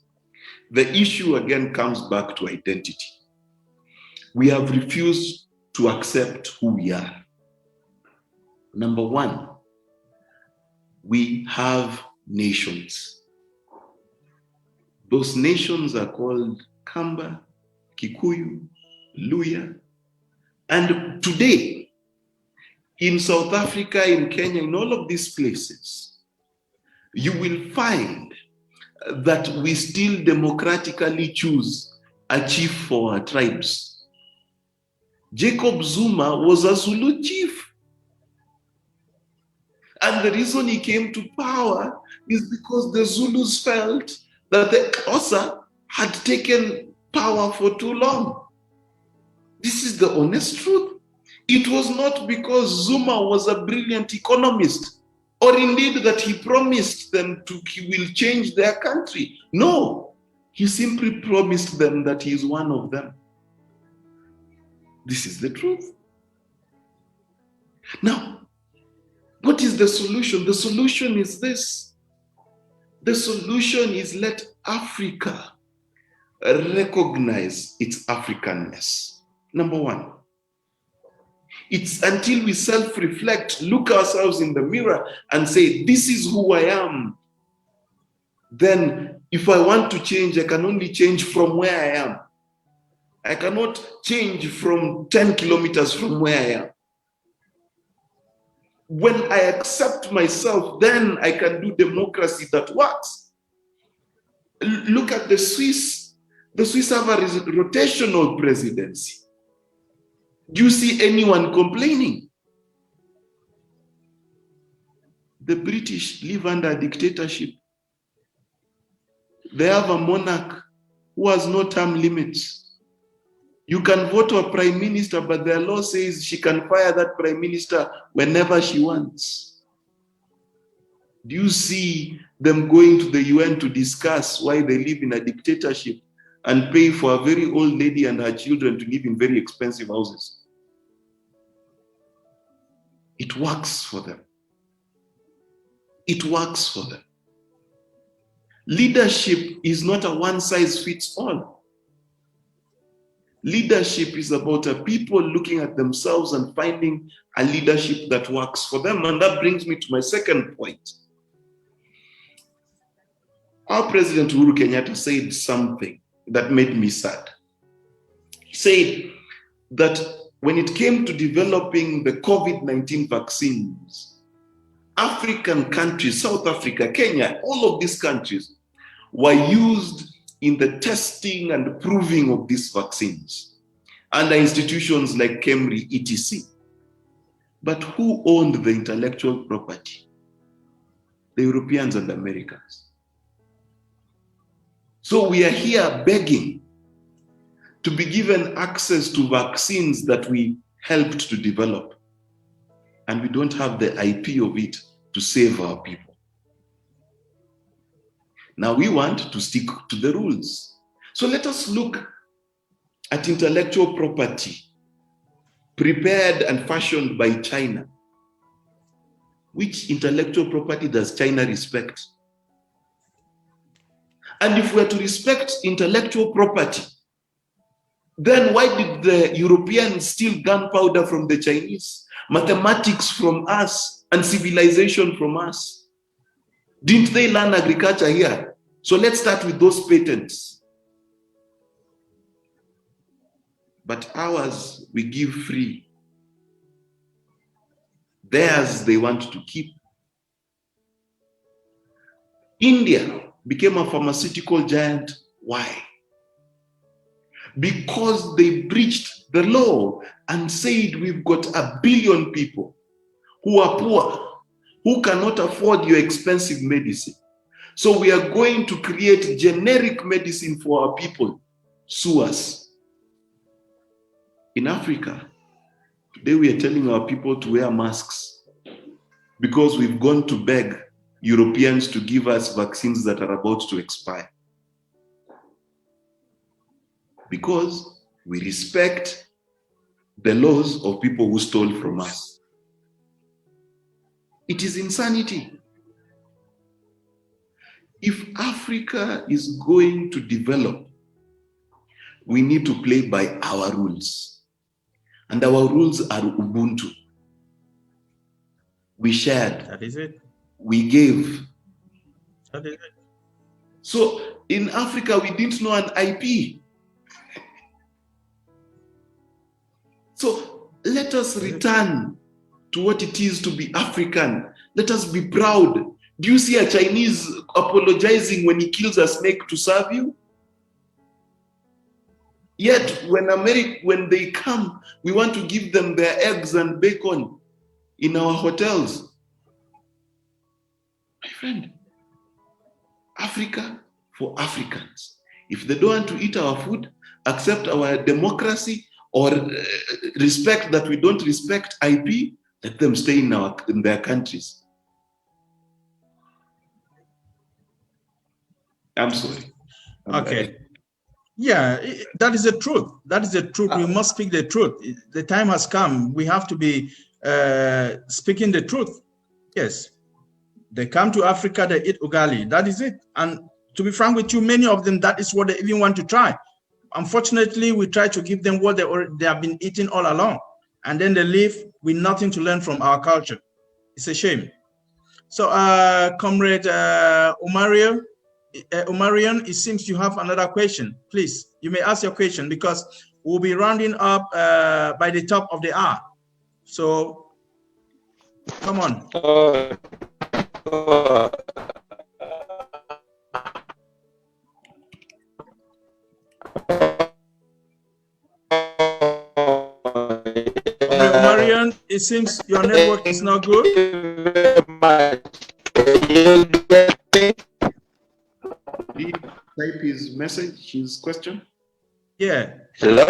The issue again comes back to identity. We have refused to accept who we are. Number one, we have nations. Those nations are called Kamba, Kikuyu, Luya. And today, in South Africa, in Kenya, in all of these places, you will find that we still democratically choose a chief for our tribes. Jacob Zuma was a Zulu chief. And the reason he came to power is because the Zulus felt that the Xhosa had taken power for too long. This is the honest truth. It was not because Zuma was a brilliant economist, or indeed that he promised them he will change their country. No, he simply promised them that he is one of them. This is the truth. Now, what is the solution? The solution is this. The solution is let Africa recognize its Africanness. Number one. It's until we self-reflect, look ourselves in the mirror and say, this is who I am. Then if I want to change, I can only change from where I am. I cannot change from 10 kilometers from where I am. When I accept myself, then I can do democracy that works. Look at the Swiss. The Swiss have a rotational presidency. Do you see anyone complaining? The British live under a dictatorship. They have a monarch who has no term limits. You can vote for a prime minister, but their law says she can fire that prime minister whenever she wants. Do you see them going to the UN to discuss why they live in a dictatorship and pay for a very old lady and her children to live in very expensive houses? It works for them. It works for them. Leadership is not a one-size-fits-all. Leadership is about a people looking at themselves and finding a leadership that works for them. And that brings me to my second point. Our President Uhuru Kenyatta said something that made me sad. He said that when it came to developing the COVID-19 vaccines, African countries, South Africa, Kenya, all of these countries were used in the testing and proving of these vaccines under institutions like KEMRI, etc. But who owned the intellectual property? The Europeans and Americans. So we are here begging to be given access to vaccines that we helped to develop. And we don't have the IP of it to save our people. Now we want to stick to the rules. So let us look at intellectual property prepared and fashioned by China. which intellectual property does China respect? And if we're to respect intellectual property, then why did the Europeans steal gunpowder from the Chinese, mathematics from us, and civilization from us? Didn't they learn agriculture here? So let's start with those patents. But ours, we give free. Theirs, they want to keep. India became a pharmaceutical giant. Why? Because they breached the law and said we've got 1 billion people who are poor, who cannot afford your expensive medicine. So we are going to create generic medicine for our people. Sue us. In Africa, today we are telling our people to wear masks because we've gone to beg Europeans to give us vaccines that are about to expire. Because we respect the laws of people who stole from us. It is insanity. If Africa is going to develop, we need to play by our rules. And our rules are Ubuntu. We shared. That is it. We gave. That is it. So in Africa, we didn't know an IP. So let us return to what it is to be African. Let us be proud. Do you see a Chinese apologizing when he kills a snake to serve you? Yet when they come, we want to give them their eggs and bacon in our hotels. My friend, Africa for Africans. If they don't want to eat our food, accept our democracy, or respect that we don't respect IP, let them stay in their countries. I'm sorry. Okay. Yeah, that is the truth. That is the truth. We must speak the truth. The time has come. We have to be speaking the truth. Yes. They come to Africa, they eat ugali. That is it. And to be frank with you, many of them, that is what they even want to try. Unfortunately, we try to give them what they have been eating all along. And then they leave with nothing to learn from our culture. It's a shame. So, Comrade Omarion, it seems you have another question. Please, you may ask your question because we'll be rounding up by the top of the hour. So, come on. Omarion, it seems your network is not good. Did he type his message, his question? Yeah. Hello?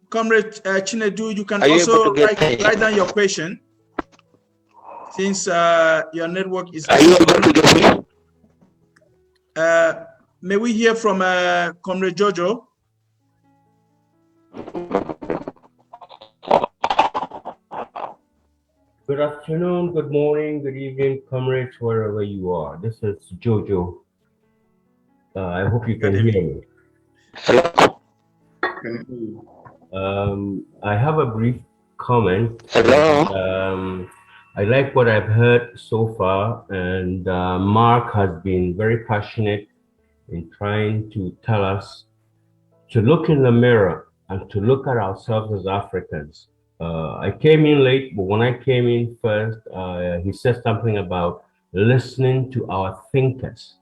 Comrade Chinedu, you can also write down your question since your network is. Are you able to get me? May we hear from Comrade Jojo? Good afternoon, good morning, good evening, comrades, wherever you are. This is Jojo. I hope you can hear me. I have a brief comment. Hello. I like what I've heard so far, and Mark has been very passionate in trying to tell us to look in the mirror and to look at ourselves as Africans. I came in late, but when I came in first, he said something about listening to our thinkers.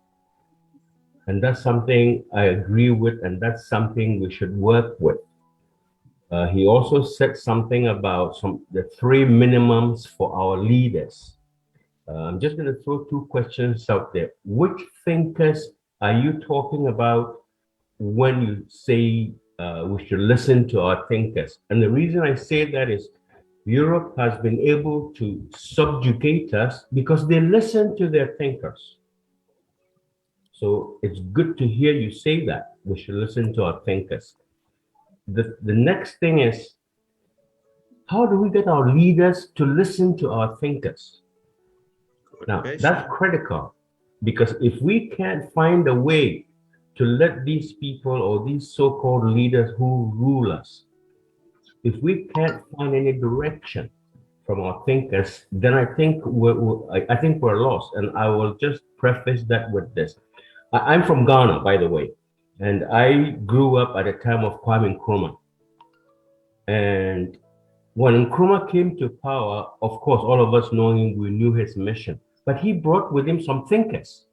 And that's something I agree with, and that's something we should work with. He also said something about the 3 minimums for our leaders. I'm just going to throw 2 questions out there. Which thinkers are you talking about when you say we should listen to our thinkers? And the reason I say that is Europe has been able to subjugate us because they listen to their thinkers. So it's good to hear you say that we should listen to our thinkers. The next thing is, how do we get our leaders to listen to our thinkers? Now, that's critical, because if we can't find a way to let these people or these so-called leaders who rule us, if we can't find any direction from our thinkers, then I think we're lost. And I will just preface that with this. I'm from Ghana, by the way, and I grew up at the time of Kwame Nkrumah. And when Nkrumah came to power, of course, all of us knowing, we knew his mission, but he brought with him some thinkers.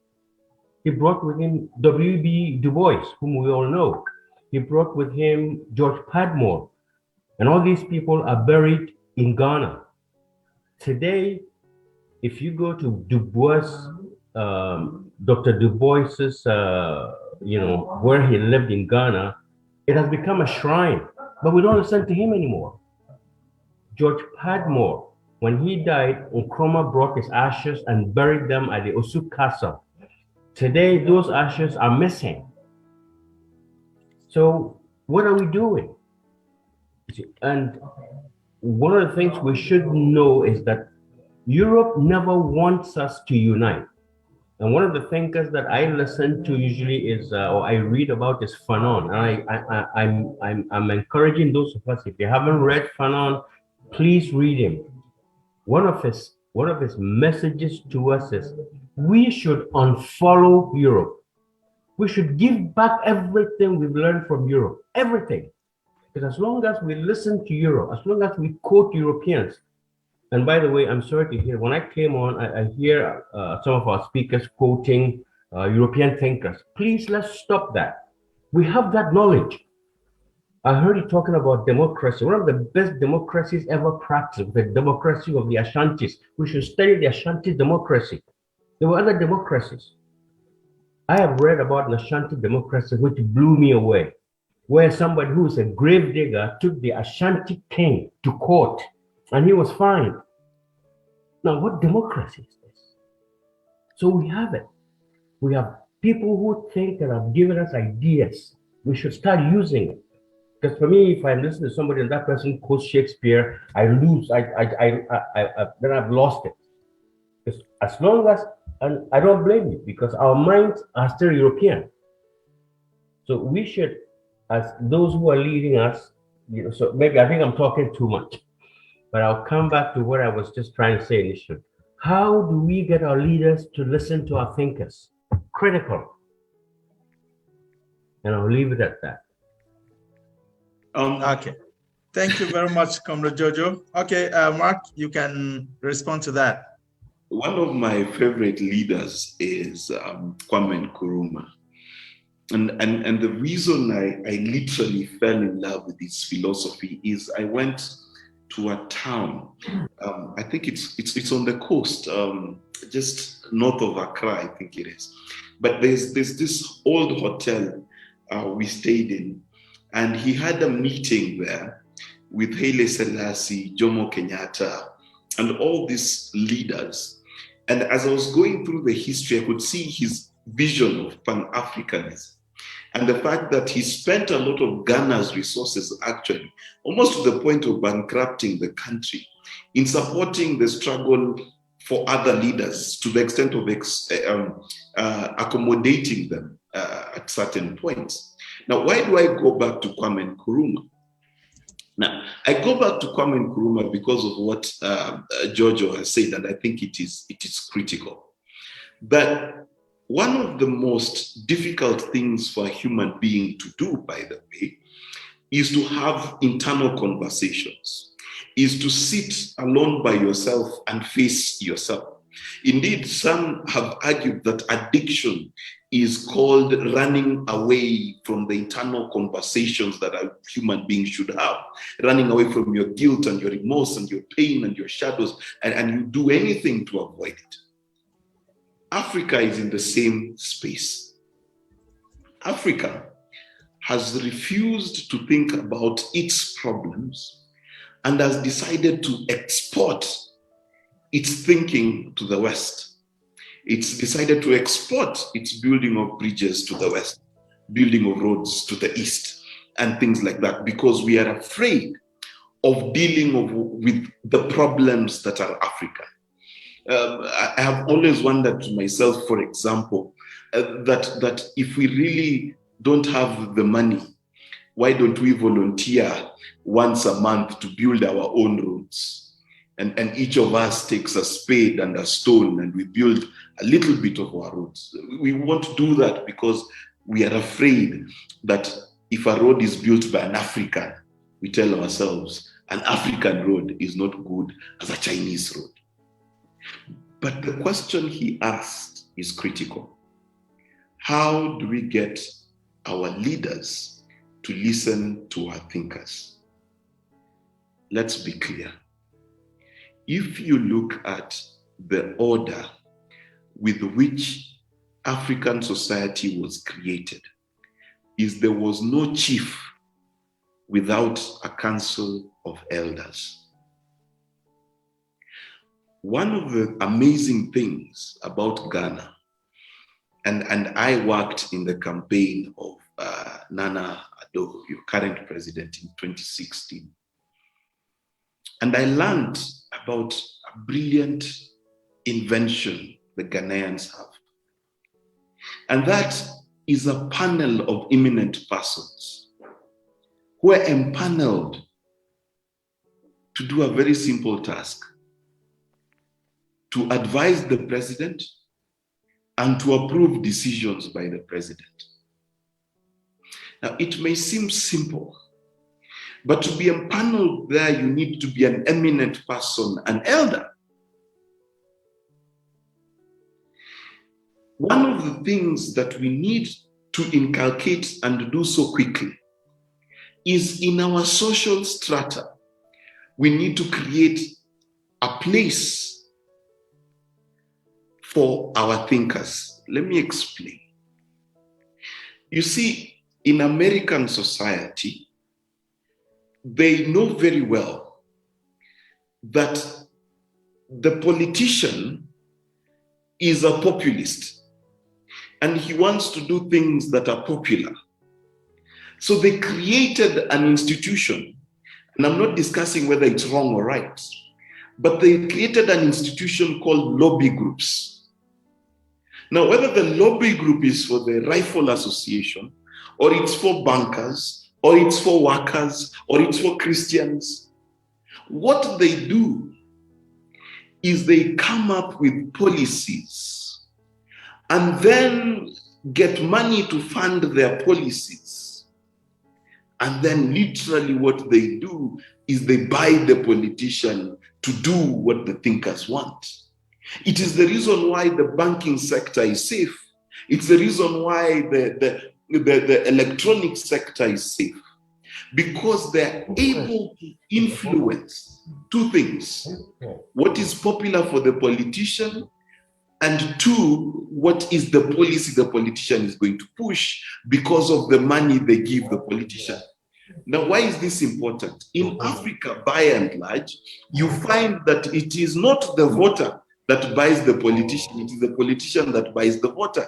He brought with him W.B. Du Bois, whom we all know. He brought with him George Padmore, and all these people are buried in Ghana. Today, if you go to Du Bois, Dr. Du Bois's, where he lived in Ghana, it has become a shrine, but we don't listen to him anymore. George Padmore, when he died, Nkrumah brought his ashes and buried them at the Osu Castle. Today, those ashes are missing. So what are we doing? And one of the things we should know is that Europe never wants us to unite. And one of the thinkers that I listen to usually is, or I read about, is Fanon. And I'm encouraging those of us, if you haven't read Fanon, please read him. One of his messages to us is, we should unfollow Europe. We should give back everything we've learned from Europe, everything. Because as long as we listen to Europe, as long as we quote Europeans, and by the way, I'm sorry to hear, when I came on, I hear some of our speakers quoting European thinkers. Please, let's stop that. We have that knowledge. I heard you talking about democracy. One of the best democracies ever practiced, the democracy of the Ashantis. We should study the Ashanti democracy. There were other democracies. I have read about an Ashanti democracy which blew me away, where somebody who is a grave digger took the Ashanti king to court and he was fined. Now, what democracy is this? So we have it. We have people who think and have given us ideas. We should start using it. Because for me, if I listen to somebody and that person quotes Shakespeare, I lose. Then I've lost it. Because as long as, and I don't blame you, because our minds are still European. So we should, as those who are leading us, so maybe I think I'm talking too much, but I'll come back to what I was just trying to say initially. How do we get our leaders to listen to our thinkers? Critical. And I'll leave it at that. Okay. Thank you very much, Comrade Jojo. Okay, Mark, you can respond to that. One of my favorite leaders is Kwame Nkrumah. And the reason I literally fell in love with his philosophy is I went to a town, I think it's on the coast, just north of Accra, I think it is. But there's this old hotel we stayed in, and he had a meeting there with Haile Selassie, Jomo Kenyatta, and all these leaders. And as I was going through the history, I could see his vision of Pan-Africanism. And the fact that he spent a lot of Ghana's resources, actually, almost to the point of bankrupting the country, in supporting the struggle for other leaders to the extent of accommodating them at certain points. Now, why do I go back to Kwame Nkrumah? Now, I go back to Kwame Nkrumah because of what Jojo has said, and I think it is critical. But one of the most difficult things for a human being to do, by the way, is to have internal conversations, is to sit alone by yourself and face yourself. Indeed, some have argued that addiction is called running away from the internal conversations that a human being should have, running away from your guilt and your remorse and your pain and your shadows, and you do anything to avoid it. Africa is in the same space. Africa has refused to think about its problems and has decided to export its thinking to the West. It's decided to export its building of bridges to the West, building of roads to the East, and things like that, because we are afraid of dealing with the problems that are African. I have always wondered to myself, for example, that if we really don't have the money, why don't we volunteer once a month to build our own roads? And each of us takes a spade and a stone and we build a little bit of our roads. We won't do that because we are afraid that if a road is built by an African, we tell ourselves an African road is not good as a Chinese road. But the question he asked is critical. How do we get our leaders to listen to our thinkers? Let's be clear. If you look at the order with which African society was created, there was no chief without a council of elders. One of the amazing things about Ghana, and I worked in the campaign of Nana Addo, your current president, in 2016. And I learned about a brilliant invention the Ghanaians have. And that is a panel of eminent persons who are empaneled to do a very simple task: to advise the president and to approve decisions by the president. Now, it may seem simple, but to be empaneled there, you need to be an eminent person, an elder. One of the things that we need to inculcate and do so quickly is in our social strata. We need to create a place for our thinkers. Let me explain. You see, in American society, they know very well that the politician is a populist and he wants to do things that are popular. So they created an institution, and I'm not discussing whether it's wrong or right, but they created an institution called lobby groups. Now, whether the lobby group is for the Rifle Association, or it's for bankers, or it's for workers, or it's for Christians, what they do is they come up with policies and then get money to fund their policies. And then literally what they do is they buy the politician to do what the thinkers want. It is the reason why the banking sector is safe. It's the reason why the electronic sector is safe. Because they're able to influence two things: what is popular for the politician, and two, what is the policy the politician is going to push because of the money they give the politician. Now, why is this important? In Africa, by and large, you find that it is not the voter that buys the politician, it is the politician that buys the voter.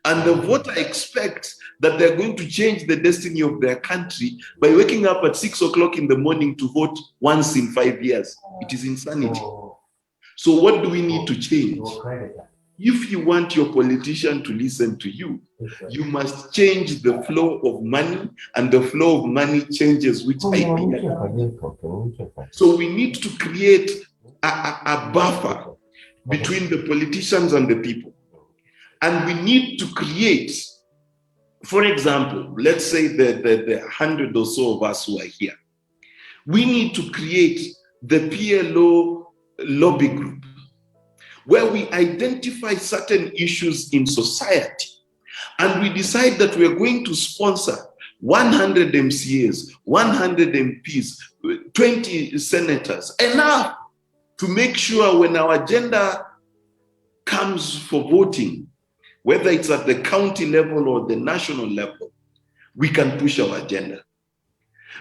And the voter expects that they're going to change the destiny of their country by waking up at 6 o'clock in the morning to vote once in 5 years. It is insanity. So what do we need to change? If you want your politician to listen to you, you must change the flow of money, and the flow of money changes which idea. So we need to create a buffer between the politicians and the people. And we need to create, for example, let's say the 100 or so of us who are here. We need to create the PLO lobby group, where we identify certain issues in society and we decide that we are going to sponsor 100 MCAs, 100 MPs, 20 senators, enough to make sure when our agenda comes for voting, whether it's at the county level or the national level, we can push our agenda.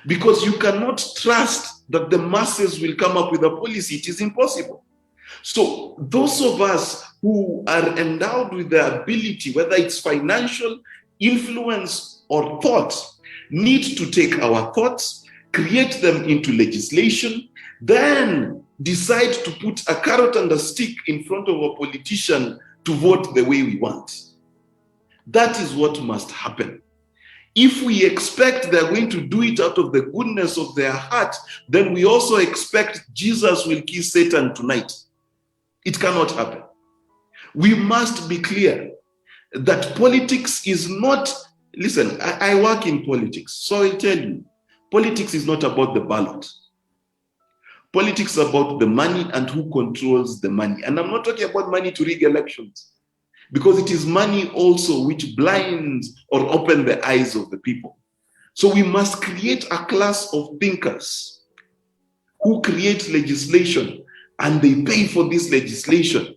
Because you cannot trust that the masses will come up with a policy. It is impossible. So those of us who are endowed with the ability, whether it's financial, influence, or thought, need to take our thoughts, create them into legislation, then decide to put a carrot and a stick in front of a politician to vote the way we want. That is what must happen. If we expect they're going to do it out of the goodness of their heart, then we also expect Jesus will kill Satan tonight. It cannot happen. We must be clear that politics is not, listen, I work in politics, so I'll tell you, politics is not about the ballot. Politics is about the money and who controls the money. And I'm not talking about money to rig elections, because it is money also which blinds or opens the eyes of the people. So we must create a class of thinkers who create legislation, and they pay for this legislation.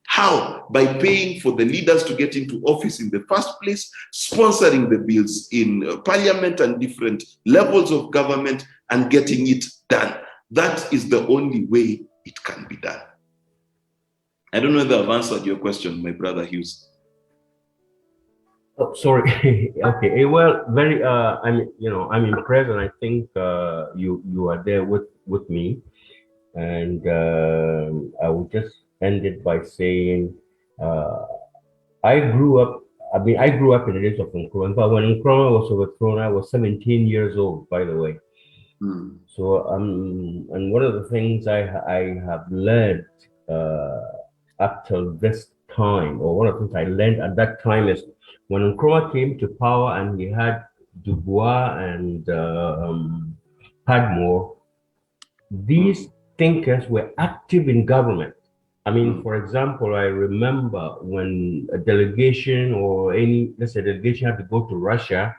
How? By paying for the leaders to get into office in the first place, sponsoring the bills in parliament and different levels of government, and getting it done. That is the only way it can be done. I don't know whether I've answered your question, my brother Hughes. Oh, sorry. Okay. Well, very. I'm impressed, and I think you are there with me, and I will just end it by saying, I grew up in the days of Nkrumah, but when Nkrumah was overthrown, I was 17 years old, by the way. So, and one of the things I have learned up till this time, or one of the things I learned at that time, is when Nkrumah came to power and he had Dubois and Padmore, these thinkers were active in government. I mean, for example, I remember when a delegation or let's say delegation had to go to Russia,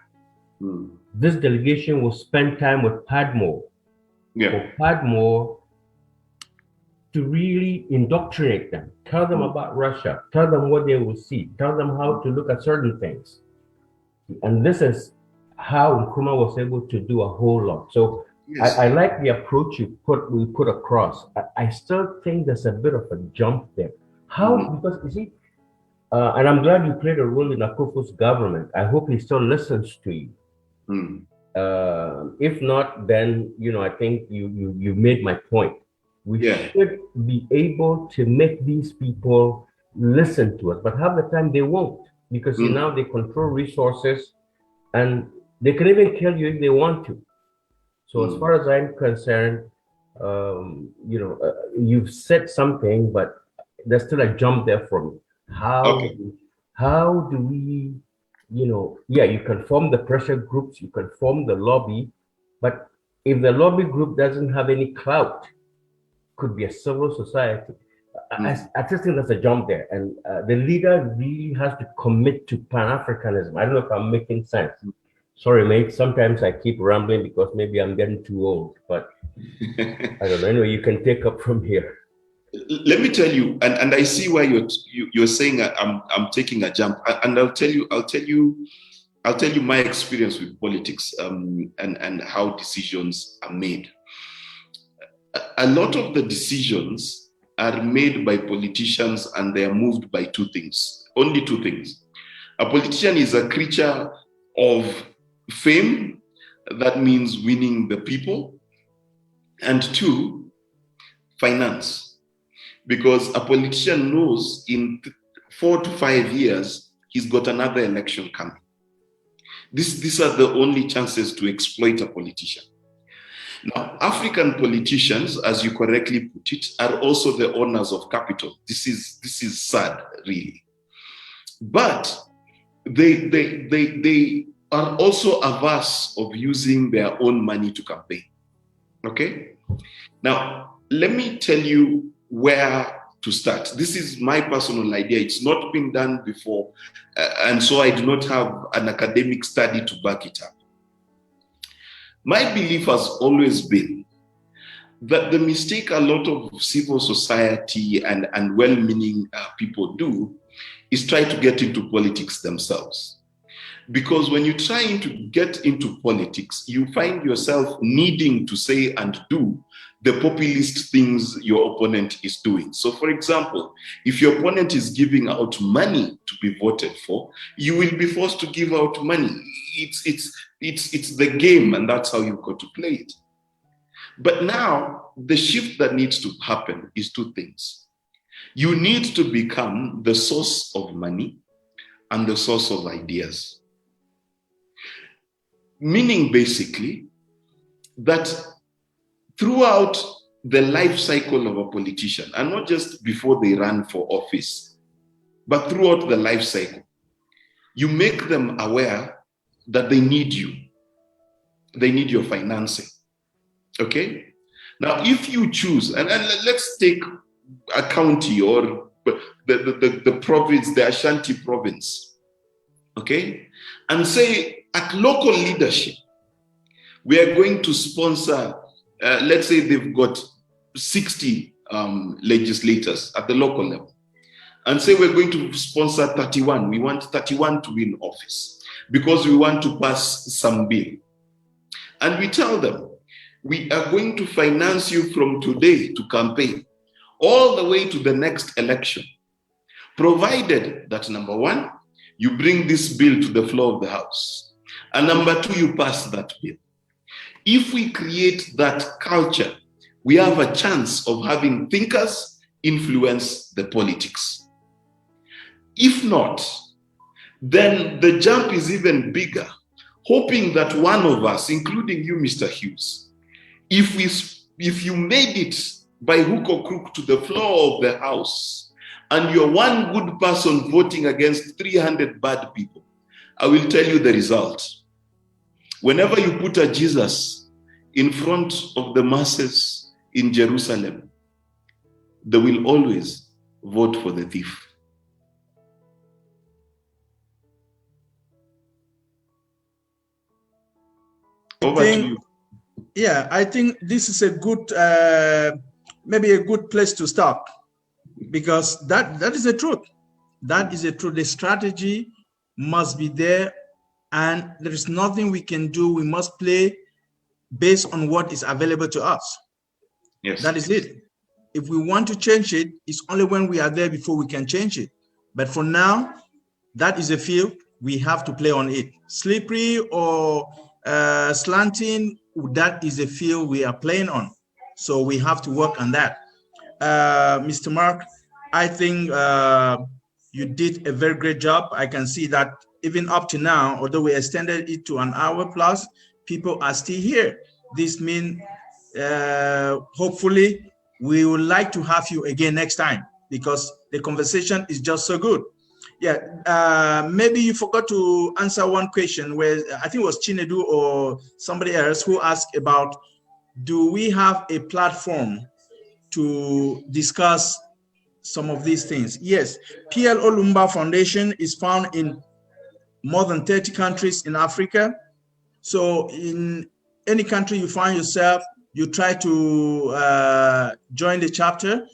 this delegation will spend time with Padmore. For Padmore to really indoctrinate them, tell them about Russia, tell them what they will see, tell them how to look at certain things. And this is how Nkrumah was able to do a whole lot. So I like the approach we put across. I still think there's a bit of a jump there. How? Because you see, and I'm glad you played a role in Akufo's government. I hope he still listens to you. If not, then I think you made my point. We should be able to make these people listen to us, but half the time they won't, because now they control resources, and they can even kill you if they want to. So as far as I'm concerned, you've said something, but there's still a jump there for me. How do we, you can form the pressure groups, you can form the lobby, but if the lobby group doesn't have any clout, could be a civil society. I just think there's a jump there, and the leader really has to commit to Pan-Africanism. I don't know if I'm making sense. Sorry, mate. Sometimes I keep rambling because maybe I'm getting too old, but I don't know. Anyway, you can take up from here. Let me tell you, and I see why you're saying I'm taking a jump, and I'll tell you my experience with politics, and how decisions are made. A lot of the decisions are made by politicians, and they are moved by only two things. A politician is a creature of fame, that means winning the people, and two, finance. Because a politician knows in 4 to 5 years, he's got another election coming. These are the only chances to exploit a politician. Now, African politicians, as you correctly put it, are also the owners of capital. This is sad, really. But they are also averse of using their own money to campaign. Okay? Now, let me tell you where to start. This is my personal idea. It's not been done before, and so I do not have an academic study to back it up. My belief has always been that the mistake a lot of civil society and well-meaning people do is try to get into politics themselves. Because when you try to get into politics, you find yourself needing to say and do the populist things your opponent is doing. So for example, if your opponent is giving out money to be voted for, you will be forced to give out money. It's the game, and that's how you've got to play it. But now, the shift that needs to happen is two things. You need to become the source of money and the source of ideas. Meaning basically that throughout the life cycle of a politician, and not just before they run for office, but throughout the life cycle, you make them aware that they need you. They need your financing. Okay? Now, if you choose, and let's take a county or the province, the Ashanti province, okay? And say at local leadership, we are going to sponsor, let's say they've got 60 legislators at the local level, and say we're going to sponsor 31. We want 31 to win office because we want to pass some bill. And we tell them, we are going to finance you from today to campaign all the way to the next election, provided that number one, you bring this bill to the floor of the House, and number two, you pass that bill. If we create that culture, we have a chance of having thinkers influence the politics. If not, then the jump is even bigger, hoping that one of us, including you, Mr. Hughes, if you made it by hook or crook to the floor of the House, and you're one good person voting against 300 bad people, I will tell you the result. Whenever you put a Jesus in front of the masses in Jerusalem, they will always vote for the thief. Over to you. Yeah, I think this is a good, maybe a good place to stop, because that is the truth. That is the truth. The strategy must be there, and there is nothing we can do. We must play based on what is available to us. Yes. That is it. If we want to change it, it's only when we are there before we can change it. But for now, that is a field we have to play on it. Slippery or slanting, that is a field we are playing on. So we have to work on that. Mr. Mark, I think you did a very great job. I can see that even up to now, although we extended it to an hour plus, people are still here. This means hopefully we would like to have you again next time, because the conversation is just so good. Yeah, maybe you forgot to answer one question where I think it was Chinedu or somebody else who asked about, do we have a platform to discuss some of these things? Yes, PLO Lumumba Foundation is found in more than 30 countries in Africa. So in any country you find yourself, you try to join the chapter,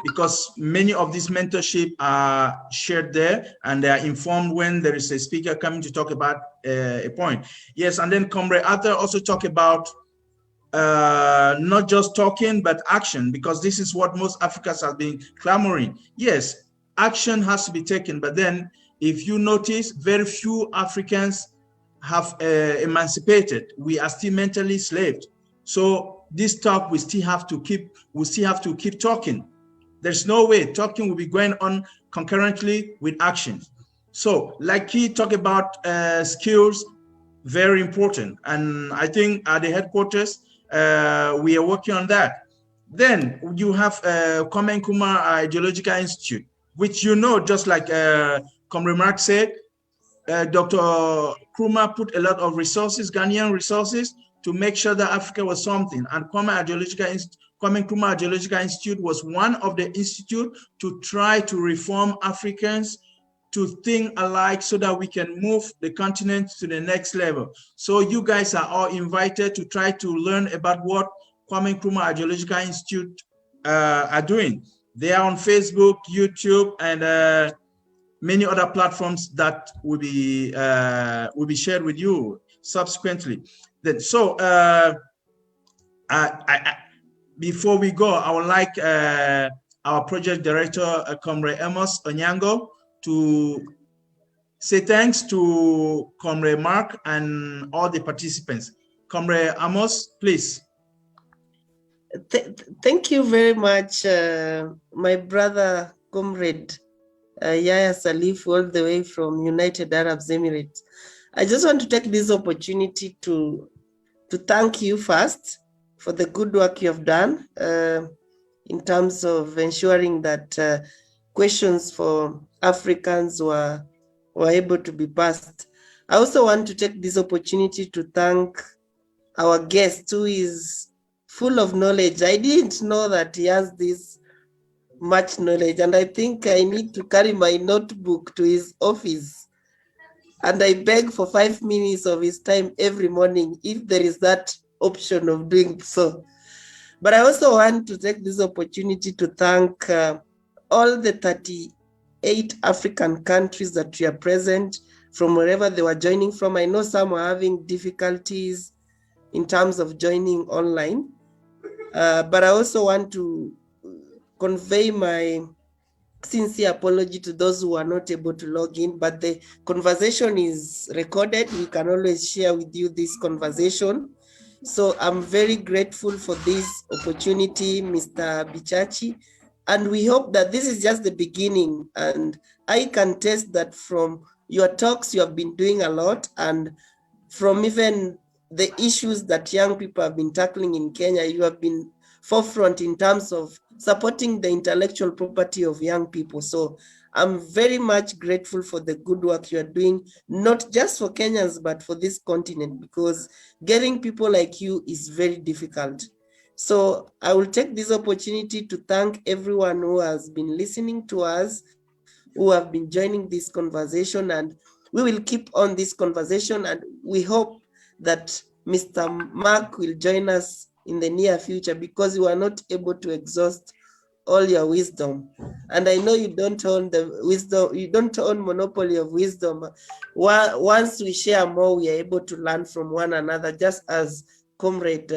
because many of these mentorship are shared there, and they are informed when there is a speaker coming to talk about a point. Yes, and then Comrade Arthur also talk about not just talking, but action, because this is what most Africans have been clamoring. Yes, action has to be taken, but then if you notice, very few Africans have emancipated. We are still mentally slaved. So this talk, we still have to keep talking. There's no way talking will be going on concurrently with action. So like he talked about skills, very important. And I think at the headquarters, we are working on that. Then you have Kwame Nkrumah Ideological Institute, which you know, just like Comrade Mark said, Dr. Nkrumah put a lot of resources, Ghanaian resources, to make sure that Africa was something. And Kwame Nkrumah Ideological Institute was one of the institutes to try to reform Africans to think alike so that we can move the continent to the next level. So you guys are all invited to try to learn about what Kwame Nkrumah Ideological Institute are doing. They are on Facebook, YouTube, and many other platforms that will be shared with you subsequently. Then, so before we go, I would like our project director, Comrade Amos Onyango, to say thanks to Comrade Mark and all the participants. Comrade Amos, please. Thank you very much, my brother, comrade Yaya Salifu, all the way from United Arab Emirates. I just want to take this opportunity to thank you first for the good work you have done in terms of ensuring that questions for Africans were able to be passed. I also want to take this opportunity to thank our guest, who is full of knowledge. I didn't know that he has this much knowledge, and I think I need to carry my notebook to his office, and I beg for 5 minutes of his time every morning if there is that option of doing so. But I also want to take this opportunity to thank all the 38 African countries that we are present, from wherever they were joining from. I know some were having difficulties in terms of joining online, but I also want to convey my sincere apology to those who are not able to log in, but the conversation is recorded. We can always share with you this conversation. So I'm very grateful for this opportunity, Mr. Bichachi, and we hope that this is just the beginning. And I can test that from your talks, you have been doing a lot, and from even the issues that young people have been tackling in Kenya, you have been forefront in terms of supporting the intellectual property of young people. So I'm very much grateful for the good work you are doing, not just for Kenyans, but for this continent, because getting people like you is very difficult. So I will take this opportunity to thank everyone who has been listening to us, who have been joining this conversation, and we will keep on this conversation, and we hope that Mr. Mark will join us in the near future, because you are not able to exhaust all your wisdom. And I know you don't own the wisdom, you don't own monopoly of wisdom. Once we share more, we are able to learn from one another, just as Comrade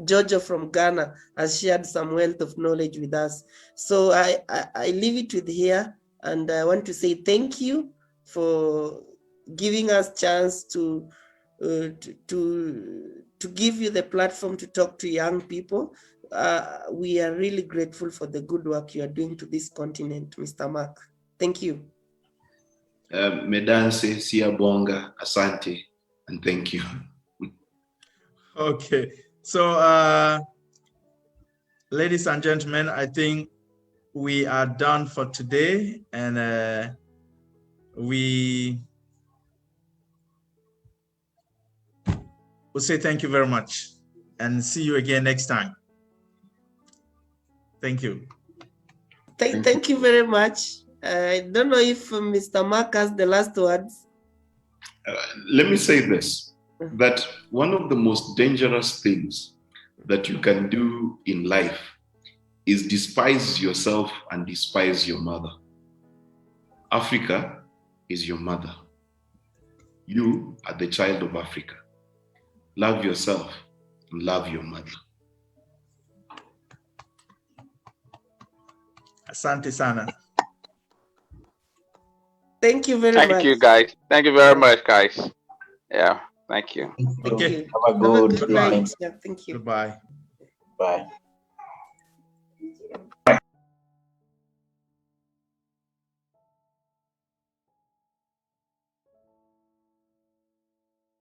Jojo from Ghana has shared some wealth of knowledge with us. So I leave it with here, and I want to say thank you for giving us chance to give you the platform to talk to young people. We are really grateful for the good work you are doing to this continent, Mr. Mark. Thank you. Medanse, Siabonga, Asante, and thank you. Okay, so ladies and gentlemen, I think we are done for today, and we will say thank you very much and see you again next time. Thank you. Thank you very much. I don't know if Mr. Mark has the last words. Let me say this, that one of the most dangerous things that you can do in life is despise yourself and despise your mother. Africa is your mother. You are the child of Africa. Love yourself and love your mother. Asante sana. Thank you very much. Thank you, guys. Thank you very much, guys. Yeah, thank you. Okay. Have a good night. Yeah, thank you. Goodbye. Bye.